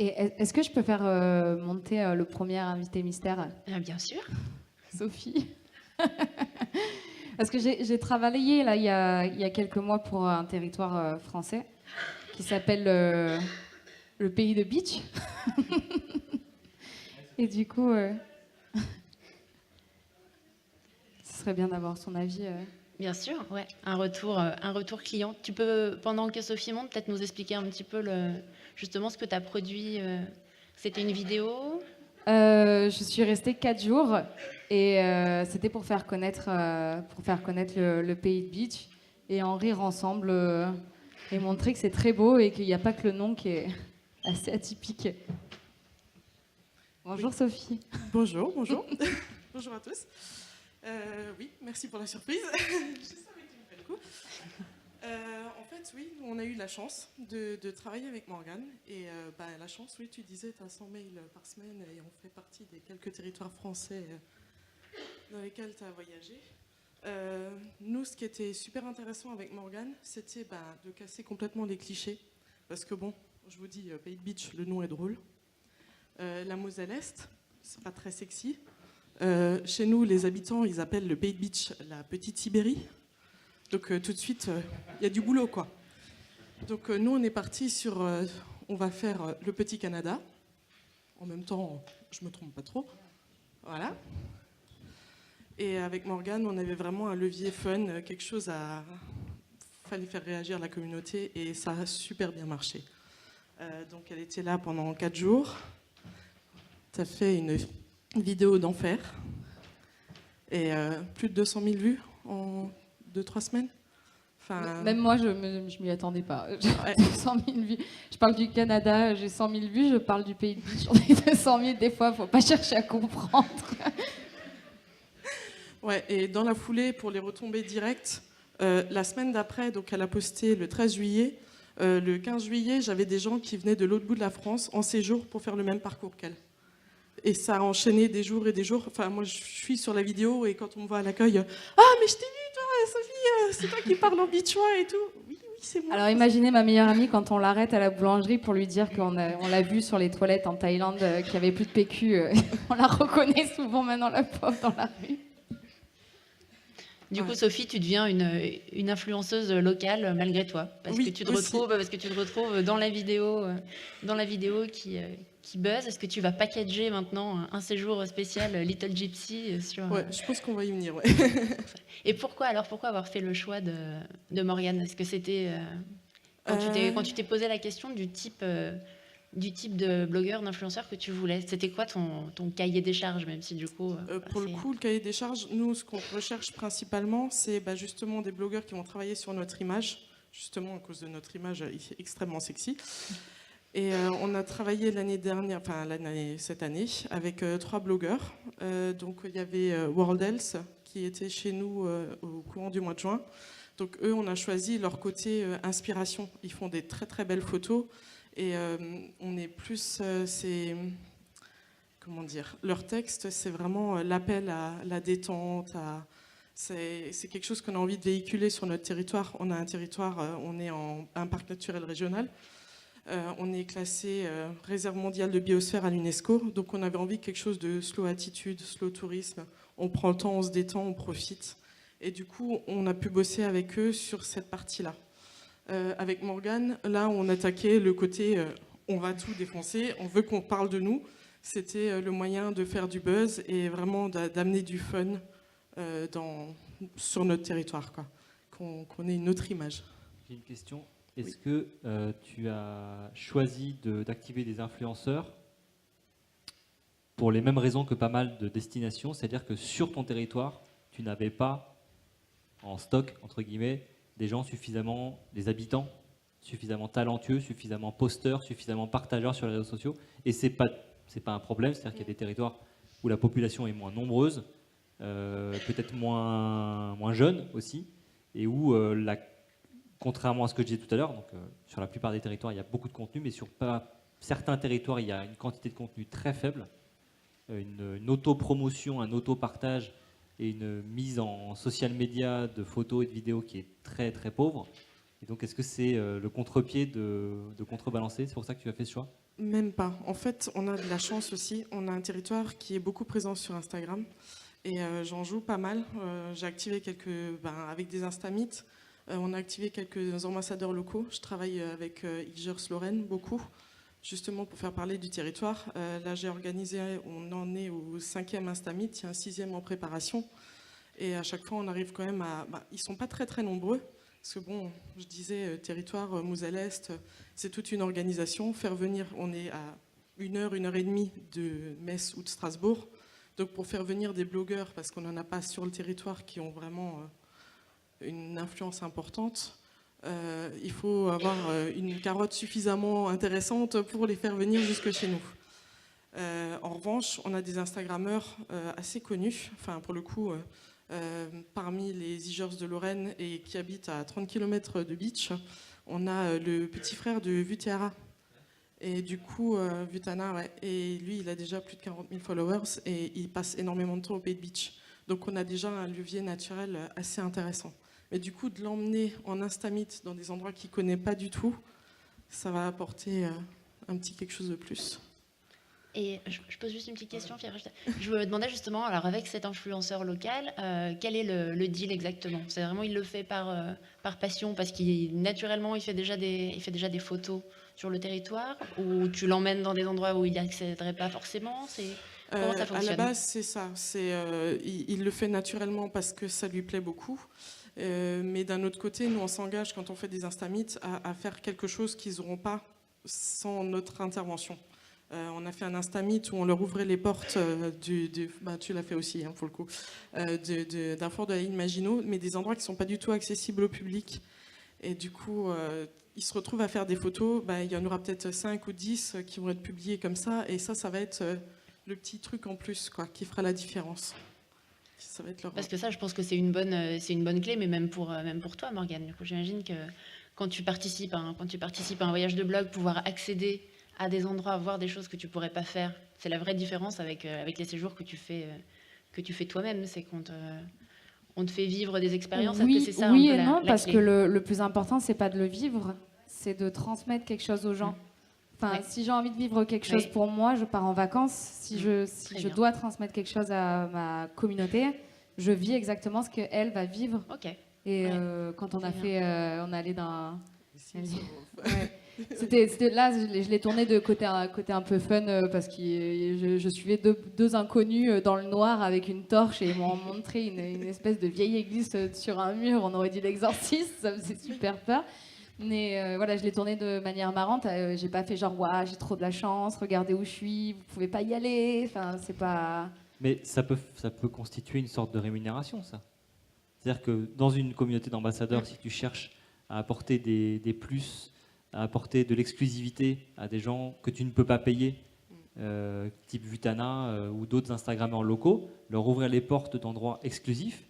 Et est-ce que je peux faire monter le premier invité mystère? Bien sûr. Sophie. Parce que j'ai travaillé là, il y a quelques mois pour un territoire français qui s'appelle le pays de Beach. Et du coup, ce serait bien d'avoir son avis. Bien sûr, ouais. Un retour client. Tu peux, pendant que Sophie monte, peut-être nous expliquer un petit peu justement ce que tu as produit. C'était une vidéo? Je suis restée 4 jours et c'était pour faire connaître le pays de Beach. et en rire ensemble et montrer que c'est très beau et qu'il n'y a pas que le nom qui est assez atypique. Bonjour Sophie. Bonjour, bonjour. Bonjour à tous. Oui, merci pour la surprise. Je savais que tu me ferais le coup. En fait, oui, on a eu la chance de travailler avec Morgane. Et la chance, oui, tu disais, tu as 100 mails par semaine et on fait partie des quelques territoires français dans lesquels tu as voyagé. Nous, ce qui était super intéressant avec Morgane, c'était de casser complètement les clichés. Parce que bon, je vous dis, Pays de Beach, le nom est drôle. La Moselle-Est, c'est pas très sexy. Chez nous, les habitants, ils appellent le Pays de Beach la Petite Sibérie. Donc tout de suite, il y a du boulot, quoi. Donc nous, on est parti sur... on va faire le Petit Canada. En même temps, je me trompe pas trop. Voilà. Et avec Morgane, on avait vraiment un levier fun, quelque chose à... fallait faire réagir la communauté et ça a super bien marché. Donc elle était là pendant 4 jours. Tu as fait une vidéo d'enfer et plus de 200 000 vues en 2-3 semaines. Enfin... Même moi, je m'y attendais pas. Ouais. 200 000 vues. Je parle du Canada, j'ai 100 000 vues. Je parle du Pays de Beach, j'en ai 200 000. Des fois, faut pas chercher à comprendre. Ouais, et dans la foulée, pour les retombées directes, la semaine d'après, donc elle a posté le 13 juillet. Le 15 juillet, j'avais des gens qui venaient de l'autre bout de la France en séjour pour faire le même parcours qu'elle. Et ça a enchaîné des jours et des jours. Enfin, moi, je suis sur la vidéo et quand on me voit à l'accueil, ah, mais je t'ai vu, toi, Sophie, c'est toi qui parles en bichouin et tout. Oui, c'est moi. Alors, imaginez ma meilleure amie quand on l'arrête à la boulangerie pour lui dire qu'on l'a vue sur les toilettes en Thaïlande, qu'il n'y avait plus de PQ. On la reconnaît souvent maintenant, la pauvre, dans la rue. Du coup, Sophie, tu deviens une influenceuse locale malgré toi, parce que tu te retrouves dans la vidéo qui buzz. Est-ce que tu vas packager maintenant un séjour spécial Little Gypsy sur... Ouais, je pense qu'on va y venir. Ouais. Et pourquoi avoir fait le choix de Morgane? Est-ce que c'était quand tu t'es posé la question du type de blogueur, d'influenceur que tu voulais? C'était quoi ton cahier des charges, même si du coup... pour le coup, le cahier des charges, nous, ce qu'on recherche principalement, c'est justement des blogueurs qui vont travailler sur notre image, justement à cause de notre image extrêmement sexy. Et on a travaillé cette année, avec 3 blogueurs. Donc il y avait World Health, qui était chez nous au courant du mois de juin. Donc eux, on a choisi leur côté inspiration. Ils font des très très belles photos. Et on est plus, comment dire, leur texte, c'est vraiment l'appel à la détente. C'est quelque chose qu'on a envie de véhiculer sur notre territoire. On a un territoire, on est en un parc naturel régional. On est classé réserve mondiale de biosphère à l'UNESCO. Donc on avait envie de quelque chose de slow attitude, slow tourisme. On prend le temps, on se détend, on profite. Et du coup, on a pu bosser avec eux sur cette partie-là. Avec Morgane, là, on attaquait le côté on va tout défoncer, on veut qu'on parle de nous. C'était le moyen de faire du buzz et vraiment d'amener du fun sur notre territoire, quoi. Qu'on ait une autre image. J'ai une question. Est-ce que tu as choisi d'activer des influenceurs pour les mêmes raisons que pas mal de destinations, c'est-à-dire que sur ton territoire, tu n'avais pas en stock, entre guillemets, des habitants suffisamment talentueux, suffisamment posteurs, suffisamment partageurs sur les réseaux sociaux. Et c'est pas un problème, c'est-à-dire qu'il y a des territoires où la population est moins nombreuse, peut-être moins jeune aussi, et où contrairement à ce que je disais tout à l'heure, donc sur la plupart des territoires il y a beaucoup de contenu, mais sur certains territoires il y a une quantité de contenu très faible, une autopromotion, un autopartage et une mise en social media de photos et de vidéos qui est très très pauvre. Et donc est-ce que c'est le contre-pied de contrebalancer? C'est pour ça que tu as fait ce choix? Même pas. En fait, on a de la chance aussi. On a un territoire qui est beaucoup présent sur Instagram et j'en joue pas mal. J'ai activé avec des Instamites, on a activé quelques ambassadeurs locaux. Je travaille avec Igers Lorraine beaucoup, justement pour faire parler du territoire. Là, j'ai organisé, on en est au 5e Instamit, il y a un 6e en préparation. Et à chaque fois, on arrive quand même à... ils ne sont pas très très nombreux, parce que bon, je disais, territoire Moselle-Est, c'est toute une organisation. Faire venir, on est à 1h, 1h30 de Metz ou de Strasbourg. Donc pour faire venir des blogueurs, parce qu'on n'en a pas sur le territoire qui ont vraiment une influence importante, il faut avoir une carotte suffisamment intéressante pour les faire venir jusque chez nous. En revanche, on a des Instagrammeurs assez connus, enfin pour le coup, parmi les Igeurs de Lorraine et qui habitent à 30 km de Beach, on a le petit frère de Vutiara. Et du coup, Vutana, ouais, et lui, il a déjà plus de 40 000 followers et il passe énormément de temps au Pays de Beach. Donc on a déjà un levier naturel assez intéressant. Mais du coup, de l'emmener en Instamit dans des endroits qu'il ne connaît pas du tout, ça va apporter un petit quelque chose de plus. Et je pose juste une petite question, Pierre. Je me demandais justement, alors avec cet influenceur local, quel est le deal exactement? C'est vraiment, il le fait par passion, parce qu'il naturellement, il fait déjà des photos sur le territoire, ou tu l'emmènes dans des endroits où il n'accéderait pas forcément? Comment ça fonctionne? À la base, c'est ça. Il le fait naturellement parce que ça lui plaît beaucoup. Mais d'un autre côté, nous, on s'engage, quand on fait des Instamits, à faire quelque chose qu'ils n'auront pas sans notre intervention. On a fait un Instamit où on leur ouvrait les portes tu l'as fait aussi, hein, pour le coup, d'un fort de la ligne Maginot, mais des endroits qui ne sont pas du tout accessibles au public. Et du coup, ils se retrouvent à faire des photos. Il y en aura peut-être 5 ou 10 qui vont être publiées comme ça. Et ça va être le petit truc en plus, quoi, qui fera la différence. Ça va être leur... Parce que ça, je pense que c'est une bonne clé, mais même pour toi, Morgane. Du coup, j'imagine que quand tu participes à un voyage de blog, pouvoir accéder à des endroits, voir des choses que tu pourrais pas faire, c'est la vraie différence avec les séjours que tu fais toi-même. C'est qu'on te fait vivre des expériences. Oui, Est-ce que c'est ça oui un peu et non, la parce clé? que le plus important, c'est pas de le vivre, c'est de transmettre quelque chose aux gens. Enfin, Ouais. si j'ai envie de vivre quelque chose Oui. pour moi, je pars en vacances. Si Très je bien. dois transmettre quelque chose à ma communauté, je vis exactement ce qu'elle va vivre. Ok. Et Ouais. quand on a Très fait, on allait dans... Ici, Ouais. C'était là, je l'ai tourné de côté un peu fun parce que je suivais deux inconnus dans le noir avec une torche et ils m'ont montré une espèce de vieille église sur un mur. On aurait dit l'exorciste, ça me faisait super peur. Mais voilà, je l'ai tourné de manière marrante. J'ai pas fait genre, waouh, j'ai trop de la chance, regardez où je suis, vous pouvez pas y aller. Enfin, c'est pas. Mais ça peut constituer une sorte de rémunération, ça. C'est-à-dire que dans une communauté d'ambassadeurs, si tu cherches à apporter des plus, à apporter de l'exclusivité à des gens que tu ne peux pas payer, type Vutana ou d'autres Instagrammeurs locaux, leur ouvrir les portes d'endroits exclusifs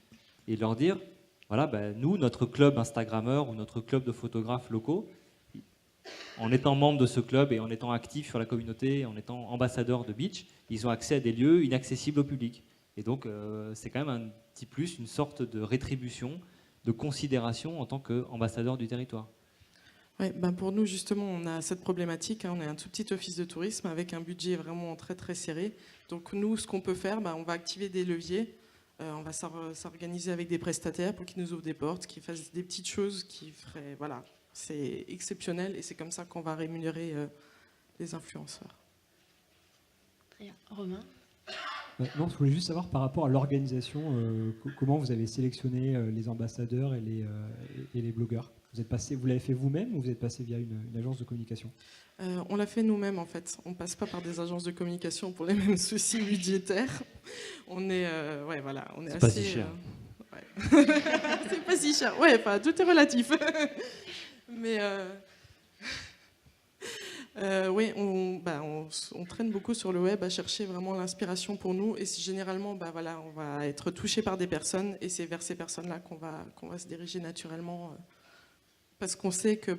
et leur dire, voilà, nous, notre club Instagrammeur ou notre club de photographes locaux, en étant membre de ce club et en étant actifs sur la communauté, en étant ambassadeurs de Beach, ils ont accès à des lieux inaccessibles au public. Et donc, c'est quand même un petit plus, une sorte de rétribution, de considération en tant qu'ambassadeur du territoire. Ouais, pour nous, justement, on a cette problématique. On est un tout petit office de tourisme avec un budget vraiment très, très serré. Donc, nous, ce qu'on peut faire, on va activer des leviers. On va s'organiser avec des prestataires pour qu'ils nous ouvrent des portes, qu'ils fassent des petites choses qui feraient... Voilà, c'est exceptionnel et c'est comme ça qu'on va rémunérer les influenceurs. Très bien. Romain? Non, je voulais juste savoir par rapport à l'organisation, comment vous avez sélectionné les ambassadeurs et les blogueurs. Vous l'avez fait vous-même ou vous êtes passé via une agence de communication? On l'a fait nous-mêmes en fait. On passe pas par des agences de communication pour les mêmes soucis budgétaires. On est, on est C'est assez. pas si cher. C'est pas si cher. Ouais, tout est relatif. Mais oui, on traîne beaucoup sur le web à chercher vraiment l'inspiration pour nous. Et généralement, on va être touché par des personnes et c'est vers ces personnes-là qu'on va se diriger naturellement, parce qu'on sait que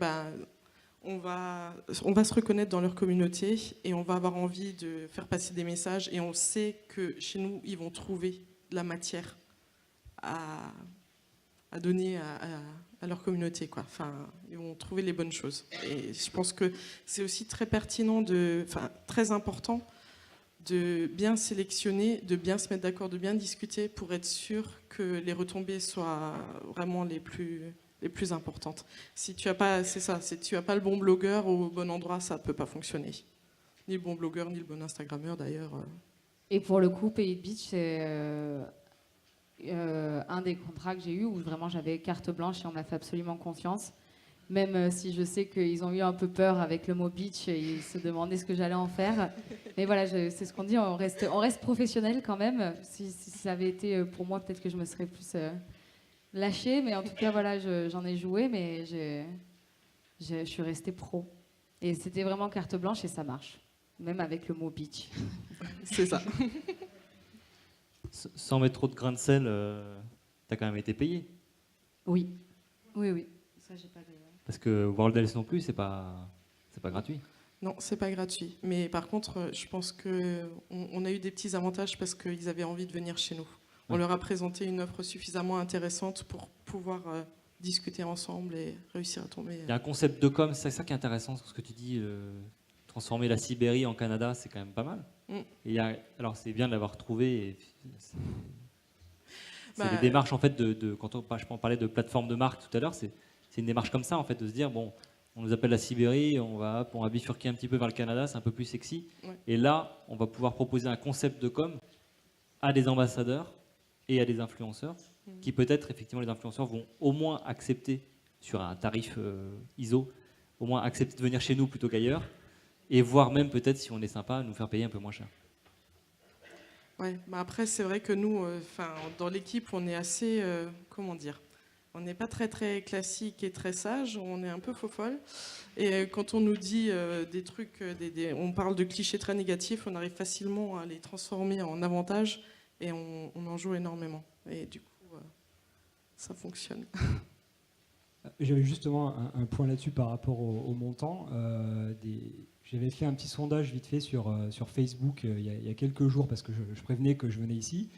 on va se reconnaître dans leur communauté et on va avoir envie de faire passer des messages et on sait que chez nous, ils vont trouver de la matière à donner à leur communauté, quoi. Enfin, ils vont trouver les bonnes choses. Et je pense que c'est aussi très pertinent, très important de bien sélectionner, de bien se mettre d'accord, de bien discuter pour être sûr que les retombées soient vraiment les plus importantes. Si tu n'as pas, si tu as pas le bon blogueur au bon endroit, ça ne peut pas fonctionner. Ni le bon blogueur, ni le bon Instagrammeur d'ailleurs. Et pour le coup, Pays de Beach, c'est un des contrats que j'ai eu où vraiment j'avais carte blanche et on m'a fait absolument confiance. Même si je sais qu'ils ont eu un peu peur avec le mot beach et ils se demandaient ce que j'allais en faire. Mais voilà, c'est ce qu'on dit, on reste professionnel quand même. Si ça avait été pour moi, peut-être que je me serais plus lâché, mais en tout cas, voilà, j'en ai joué, mais je suis restée pro. Et c'était vraiment carte blanche et ça marche, même avec le mot beach. C'est ça. Sans mettre trop de grains de sel, t'as quand même été payé. Oui, oui, oui. Ça, j'ai pas de... Parce que World Health non plus, c'est pas gratuit. Non, c'est pas gratuit. Mais par contre, je pense qu'on a eu des petits avantages parce qu'ils avaient envie de venir chez nous. On leur a présenté une offre suffisamment intéressante pour pouvoir discuter ensemble et réussir à tomber. Il y a un concept de com, c'est ça qui est intéressant, ce que tu dis, transformer la Sibérie en Canada, c'est quand même pas mal. Et alors c'est bien de l'avoir trouvé. C'est des démarches en fait quand on parlait de plateforme de marque tout à l'heure, c'est une démarche comme ça en fait, de se dire bon, on nous appelle la Sibérie, on va bifurquer un petit peu vers le Canada, c'est un peu plus sexy. Ouais. Et là, on va pouvoir proposer un concept de com à des ambassadeurs et à des influenceurs, qui peut-être, effectivement, les influenceurs vont au moins accepter, sur un tarif ISO, au moins accepter de venir chez nous plutôt qu'ailleurs, et voire même peut-être, si on est sympa, nous faire payer un peu moins cher. Ouais, après, c'est vrai que nous, dans l'équipe, on est assez, comment dire, on n'est pas très très classique et très sage, on est un peu faux-folle. Et quand on nous dit des trucs, on parle de clichés très négatifs, on arrive facilement à les transformer en avantages et on en joue énormément. Et du coup, ça fonctionne. J'avais justement un point là-dessus par rapport au montant. J'avais fait un petit sondage vite fait sur Facebook il y a quelques jours parce que je prévenais que je venais ici.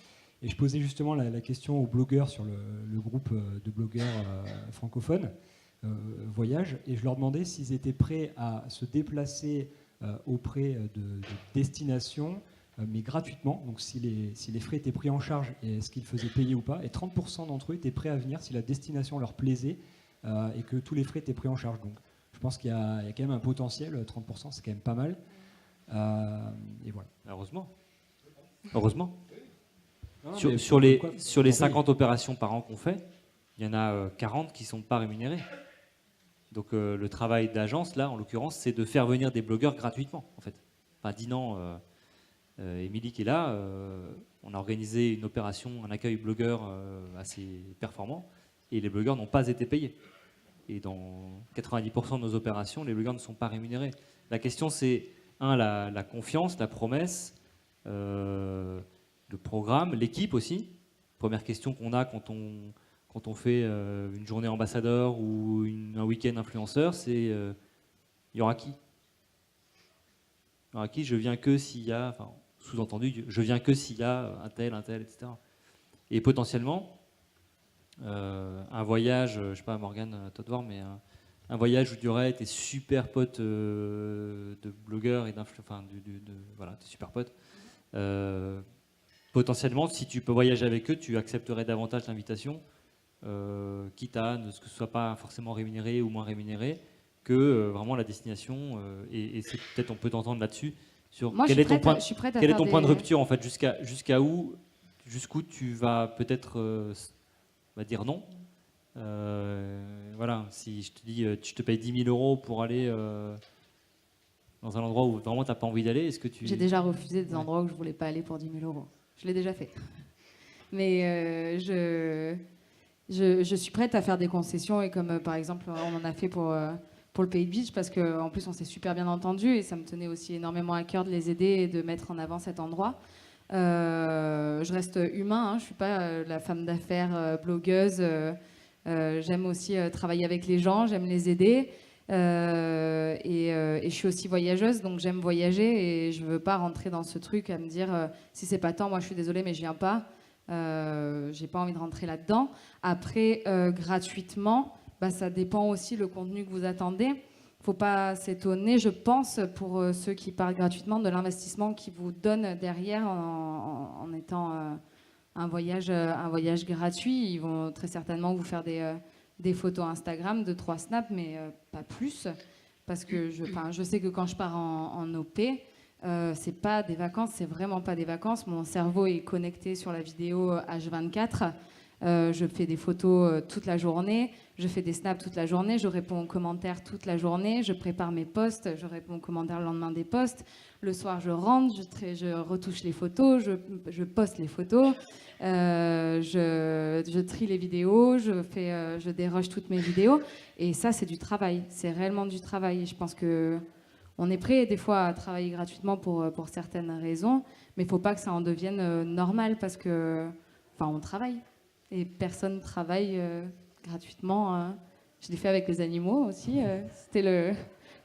Et je posais justement la question aux blogueurs sur le groupe de blogueurs francophones, Voyage, et je leur demandais s'ils étaient prêts à se déplacer auprès de destinations, mais gratuitement, donc si les frais étaient pris en charge et est-ce qu'ils faisaient payer ou pas. Et 30% d'entre eux étaient prêts à venir si la destination leur plaisait et que tous les frais étaient pris en charge. Donc je pense qu'il y a quand même un potentiel, 30% c'est quand même pas mal. Et voilà. Heureusement. Heureusement. Non, sur les 50 opérations par an qu'on fait, il y en a 40 qui ne sont pas rémunérées. Donc le travail d'agence, là, en l'occurrence, c'est de faire venir des blogueurs gratuitement, en fait. Enfin, Dinan, Émilie qui est là, on a organisé une opération, un accueil blogueur assez performant, et les blogueurs n'ont pas été payés. Et dans 90% de nos opérations, les blogueurs ne sont pas rémunérés. La question, c'est, la confiance, la promesse, le programme, l'équipe aussi. Première question qu'on a quand on fait une journée ambassadeur ou un week-end influenceur, c'est il y aura qui? Il y aura qui? Je viens que s'il y a, enfin, sous-entendu, je viens que s'il y a un tel, etc. Et potentiellement, un voyage, je sais pas, Morgane, toi de voir, mais un voyage où tu aurais tes super potes de blogueurs et d'influenceurs, voilà, tes super potes. Potentiellement, si tu peux voyager avec eux, tu accepterais davantage l'invitation, quitte à ce que ce soit pas forcément rémunéré ou moins rémunéré, que vraiment la destination. Et c'est peut-être on peut t'entendre là-dessus sur quel est ton point de rupture en fait, jusqu'où tu vas peut-être dire non. Voilà, si je te dis, je te paye 10 000 euros pour aller dans un endroit où vraiment tu n'as pas envie d'aller, est-ce que tu... J'ai déjà refusé des endroits où je ne voulais pas aller pour 10 000 euros. Je l'ai déjà fait. Mais je suis prête à faire des concessions, et comme par exemple, on en a fait pour le Pays de Beach, parce qu'en plus, on s'est super bien entendu, et ça me tenait aussi énormément à cœur de les aider et de mettre en avant cet endroit. Je reste humain, hein, je ne suis pas la femme d'affaires blogueuse. J'aime aussi travailler avec les gens, j'aime les aider. Et je suis aussi voyageuse, donc j'aime voyager et je veux pas rentrer dans ce truc à me dire si c'est pas tant, moi je suis désolée mais je viens pas. J'ai pas envie de rentrer là-dedans. Après, gratuitement, ça dépend aussi le contenu que vous attendez. Faut pas s'étonner, je pense, pour ceux qui parlent gratuitement, de l'investissement qu'ils vous donnent derrière en étant un voyage gratuit. Ils vont très certainement vous faire des photos Instagram, 2-3 snaps, mais pas plus. Parce que je sais que quand je pars en OP, c'est pas des vacances, c'est vraiment pas des vacances. Mon cerveau est connecté sur la vidéo H24. Je fais des photos toute la journée, je fais des snaps toute la journée, je réponds aux commentaires toute la journée, je prépare mes posts, je réponds aux commentaires le lendemain des posts. Le soir, je rentre, je retouche les photos, je poste les photos, je trie les vidéos, je dérush toutes mes vidéos. Et ça, c'est du travail, c'est réellement du travail. Et je pense qu'on est prêt des fois à travailler gratuitement pour certaines raisons, mais il ne faut pas que ça en devienne normal parce que, on travaille. Et personne travaille gratuitement. Je l'ai fait avec les animaux aussi. C'était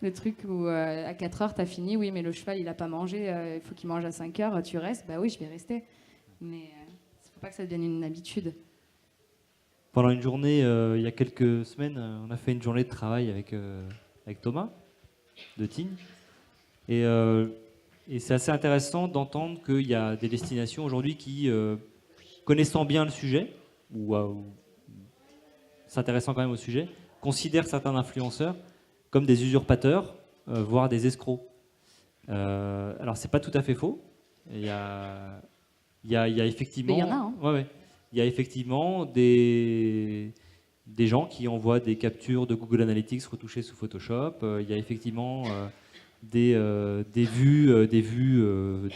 le truc où à 4 heures, tu as fini. Oui, mais le cheval, il n'a pas mangé. Il faut qu'il mange à 5 heures. Tu restes. Bah oui, je vais rester. Mais il ne faut pas que ça devienne une habitude. Pendant une journée, il y a quelques semaines, on a fait une journée de travail avec Thomas de Tignes. Et c'est assez intéressant d'entendre qu'il y a des destinations aujourd'hui qui, connaissant bien le sujet, ou s'intéressant quand même au sujet, considèrent certains influenceurs comme des usurpateurs, voire des escrocs. Alors c'est pas tout à fait faux. Il y a effectivement. Mais il y en a. Hein. Ouais. Il y a effectivement des gens qui envoient des captures de Google Analytics retouchées sous Photoshop. Il y a effectivement des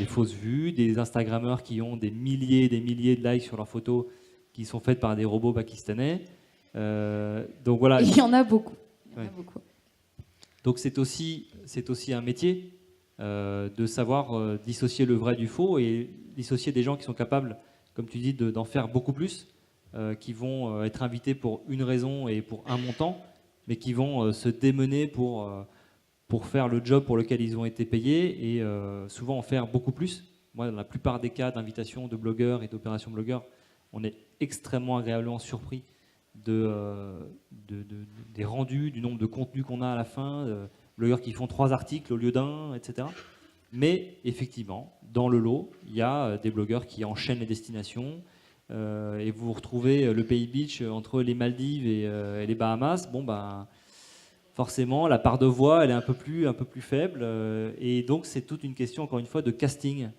fausses vues, des Instagrammeurs qui ont des milliers et des milliers de likes sur leurs photos qui sont faites par des robots pakistanais. Donc voilà. Il y en a beaucoup. Ouais. Donc c'est aussi un métier de savoir dissocier le vrai du faux et dissocier des gens qui sont capables, comme tu dis, d'en faire beaucoup plus, qui vont être invités pour une raison et pour un montant, mais qui vont se démener pour faire le job pour lequel ils ont été payés et souvent en faire beaucoup plus. Moi, dans la plupart des cas d'invitation de blogueurs et d'opérations blogueurs, on est extrêmement agréablement surpris des rendus, du nombre de contenus qu'on a à la fin, blogueurs qui font 3 articles au lieu d'un, etc. Mais effectivement, dans le lot, il y a des blogueurs qui enchaînent les destinations et vous retrouvez le Pays Beach entre les Maldives et les Bahamas. Bon, forcément, la part de voix, elle est un peu plus faible et donc c'est toute une question, encore une fois, de casting.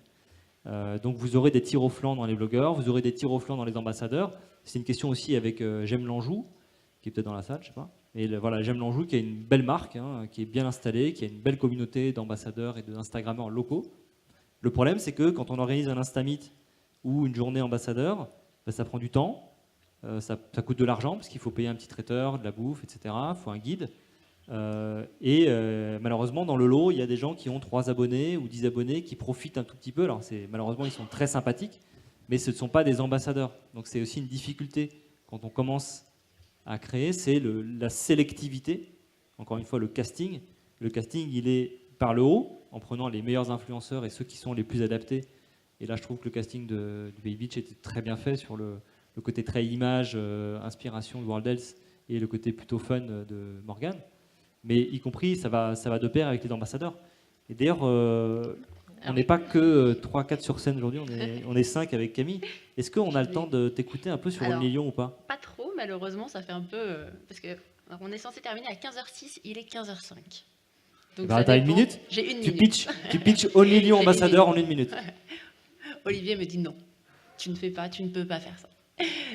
Donc vous aurez des tirs au flanc dans les blogueurs, vous aurez des tirs au flanc dans les ambassadeurs. C'est une question aussi avec J'aime l'Anjou, qui est peut-être dans la salle, je sais pas. Et voilà, J'aime l'Anjou, qui a une belle marque, qui est bien installée, qui a une belle communauté d'ambassadeurs et d'Instagrammeurs locaux. Le problème, c'est que quand on organise un Instamit ou une journée ambassadeur, ça prend du temps, ça coûte de l'argent, parce qu'il faut payer un petit traiteur, de la bouffe, etc. Il faut un guide. Malheureusement, dans le lot, il y a des gens qui ont 3 abonnés ou 10 abonnés qui profitent un tout petit peu. Alors, malheureusement, ils sont très sympathiques, mais ce ne sont pas des ambassadeurs. Donc, c'est aussi une difficulté quand on commence à créer, c'est la sélectivité. Encore une fois, le casting. Le casting, il est par le haut, en prenant les meilleurs influenceurs et ceux qui sont les plus adaptés. Et là, je trouve que le casting du Bay Beach était très bien fait sur le côté très image, inspiration de World Health et le côté plutôt fun de Morgane. Mais y compris, ça va de pair avec les ambassadeurs. Et d'ailleurs, on n'est pas que 3-4 sur scène aujourd'hui, on est 5 avec Camille. Est-ce qu'on a le temps de t'écouter un peu sur Only Lyon ou pas? Pas trop, malheureusement, ça fait un peu... parce qu'on est censé terminer à 15h06, il est 15h05. Donc t'as une minute? J'ai une minute. Tu pitches Only Lyon ambassadeur en 1 minute. Olivier me dit non, tu ne peux pas faire ça.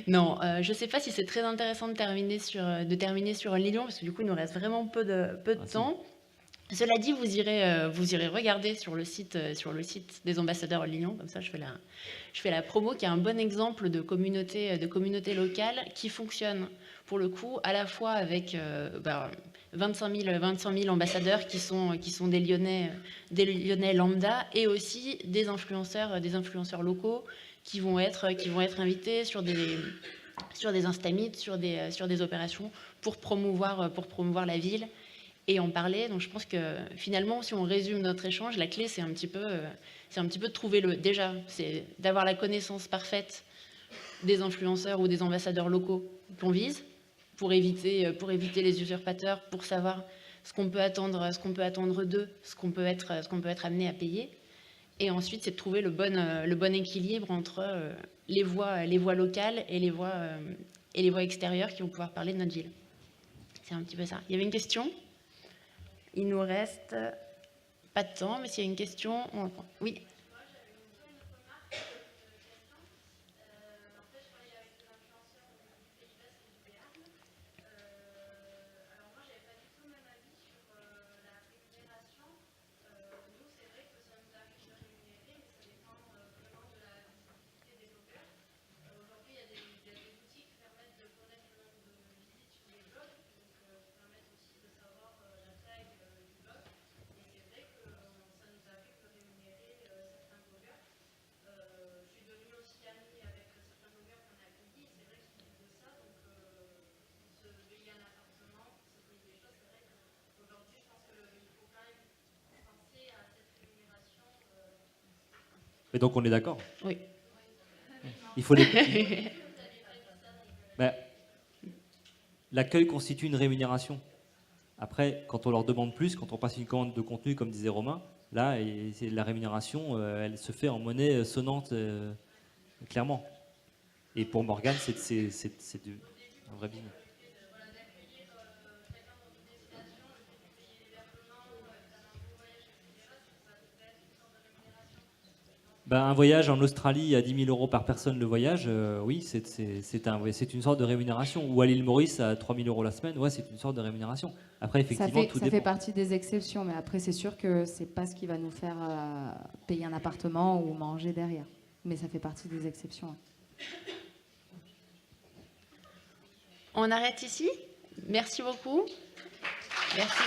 Non, je ne sais pas si c'est très intéressant de terminer sur Only Lyon, parce que du coup, il nous reste vraiment peu de temps. Cela dit, vous irez regarder sur le site des ambassadeurs Only Lyon, comme ça je fais la promo, qui est un bon exemple de communauté locale qui fonctionne pour le coup à la fois avec 25 000 ambassadeurs qui sont des Lyonnais lambda, et aussi des influenceurs locaux qui vont être invités sur des Instamits, sur des opérations pour promouvoir la ville et en parler. Donc je pense que finalement, si on résume notre échange, la clé c'est un petit peu de trouver c'est d'avoir la connaissance parfaite des influenceurs ou des ambassadeurs locaux qu'on vise pour éviter les usurpateurs, pour savoir ce qu'on peut attendre d'eux, ce qu'on peut être amené à payer. Et ensuite, c'est de trouver le bon équilibre entre les voix locales et les voix extérieures qui vont pouvoir parler de notre ville. C'est un petit peu ça. Il y avait une question? Il nous reste pas de temps, mais s'il y a une question, on la prend. Oui. Et donc on est d'accord. Oui. Il faut les... Ben, l'accueil constitue une rémunération. Après, quand on leur demande plus, quand on passe une commande de contenu, comme disait Romain, là, la rémunération, elle se fait en monnaie sonnante, clairement. Et pour Morgane, c'est un vrai business. Ben, un voyage en Australie à 10 000 € par personne le voyage, oui, c'est une sorte de rémunération. Ou à l'île Maurice à 3 000 € la semaine, ouais, c'est une sorte de rémunération. Après, effectivement, tout Ça dépend. fait partie des exceptions, mais après, c'est sûr que c'est pas ce qui va nous faire payer un appartement ou manger derrière. Mais ça fait partie des exceptions. On arrête ici. Merci beaucoup. Merci.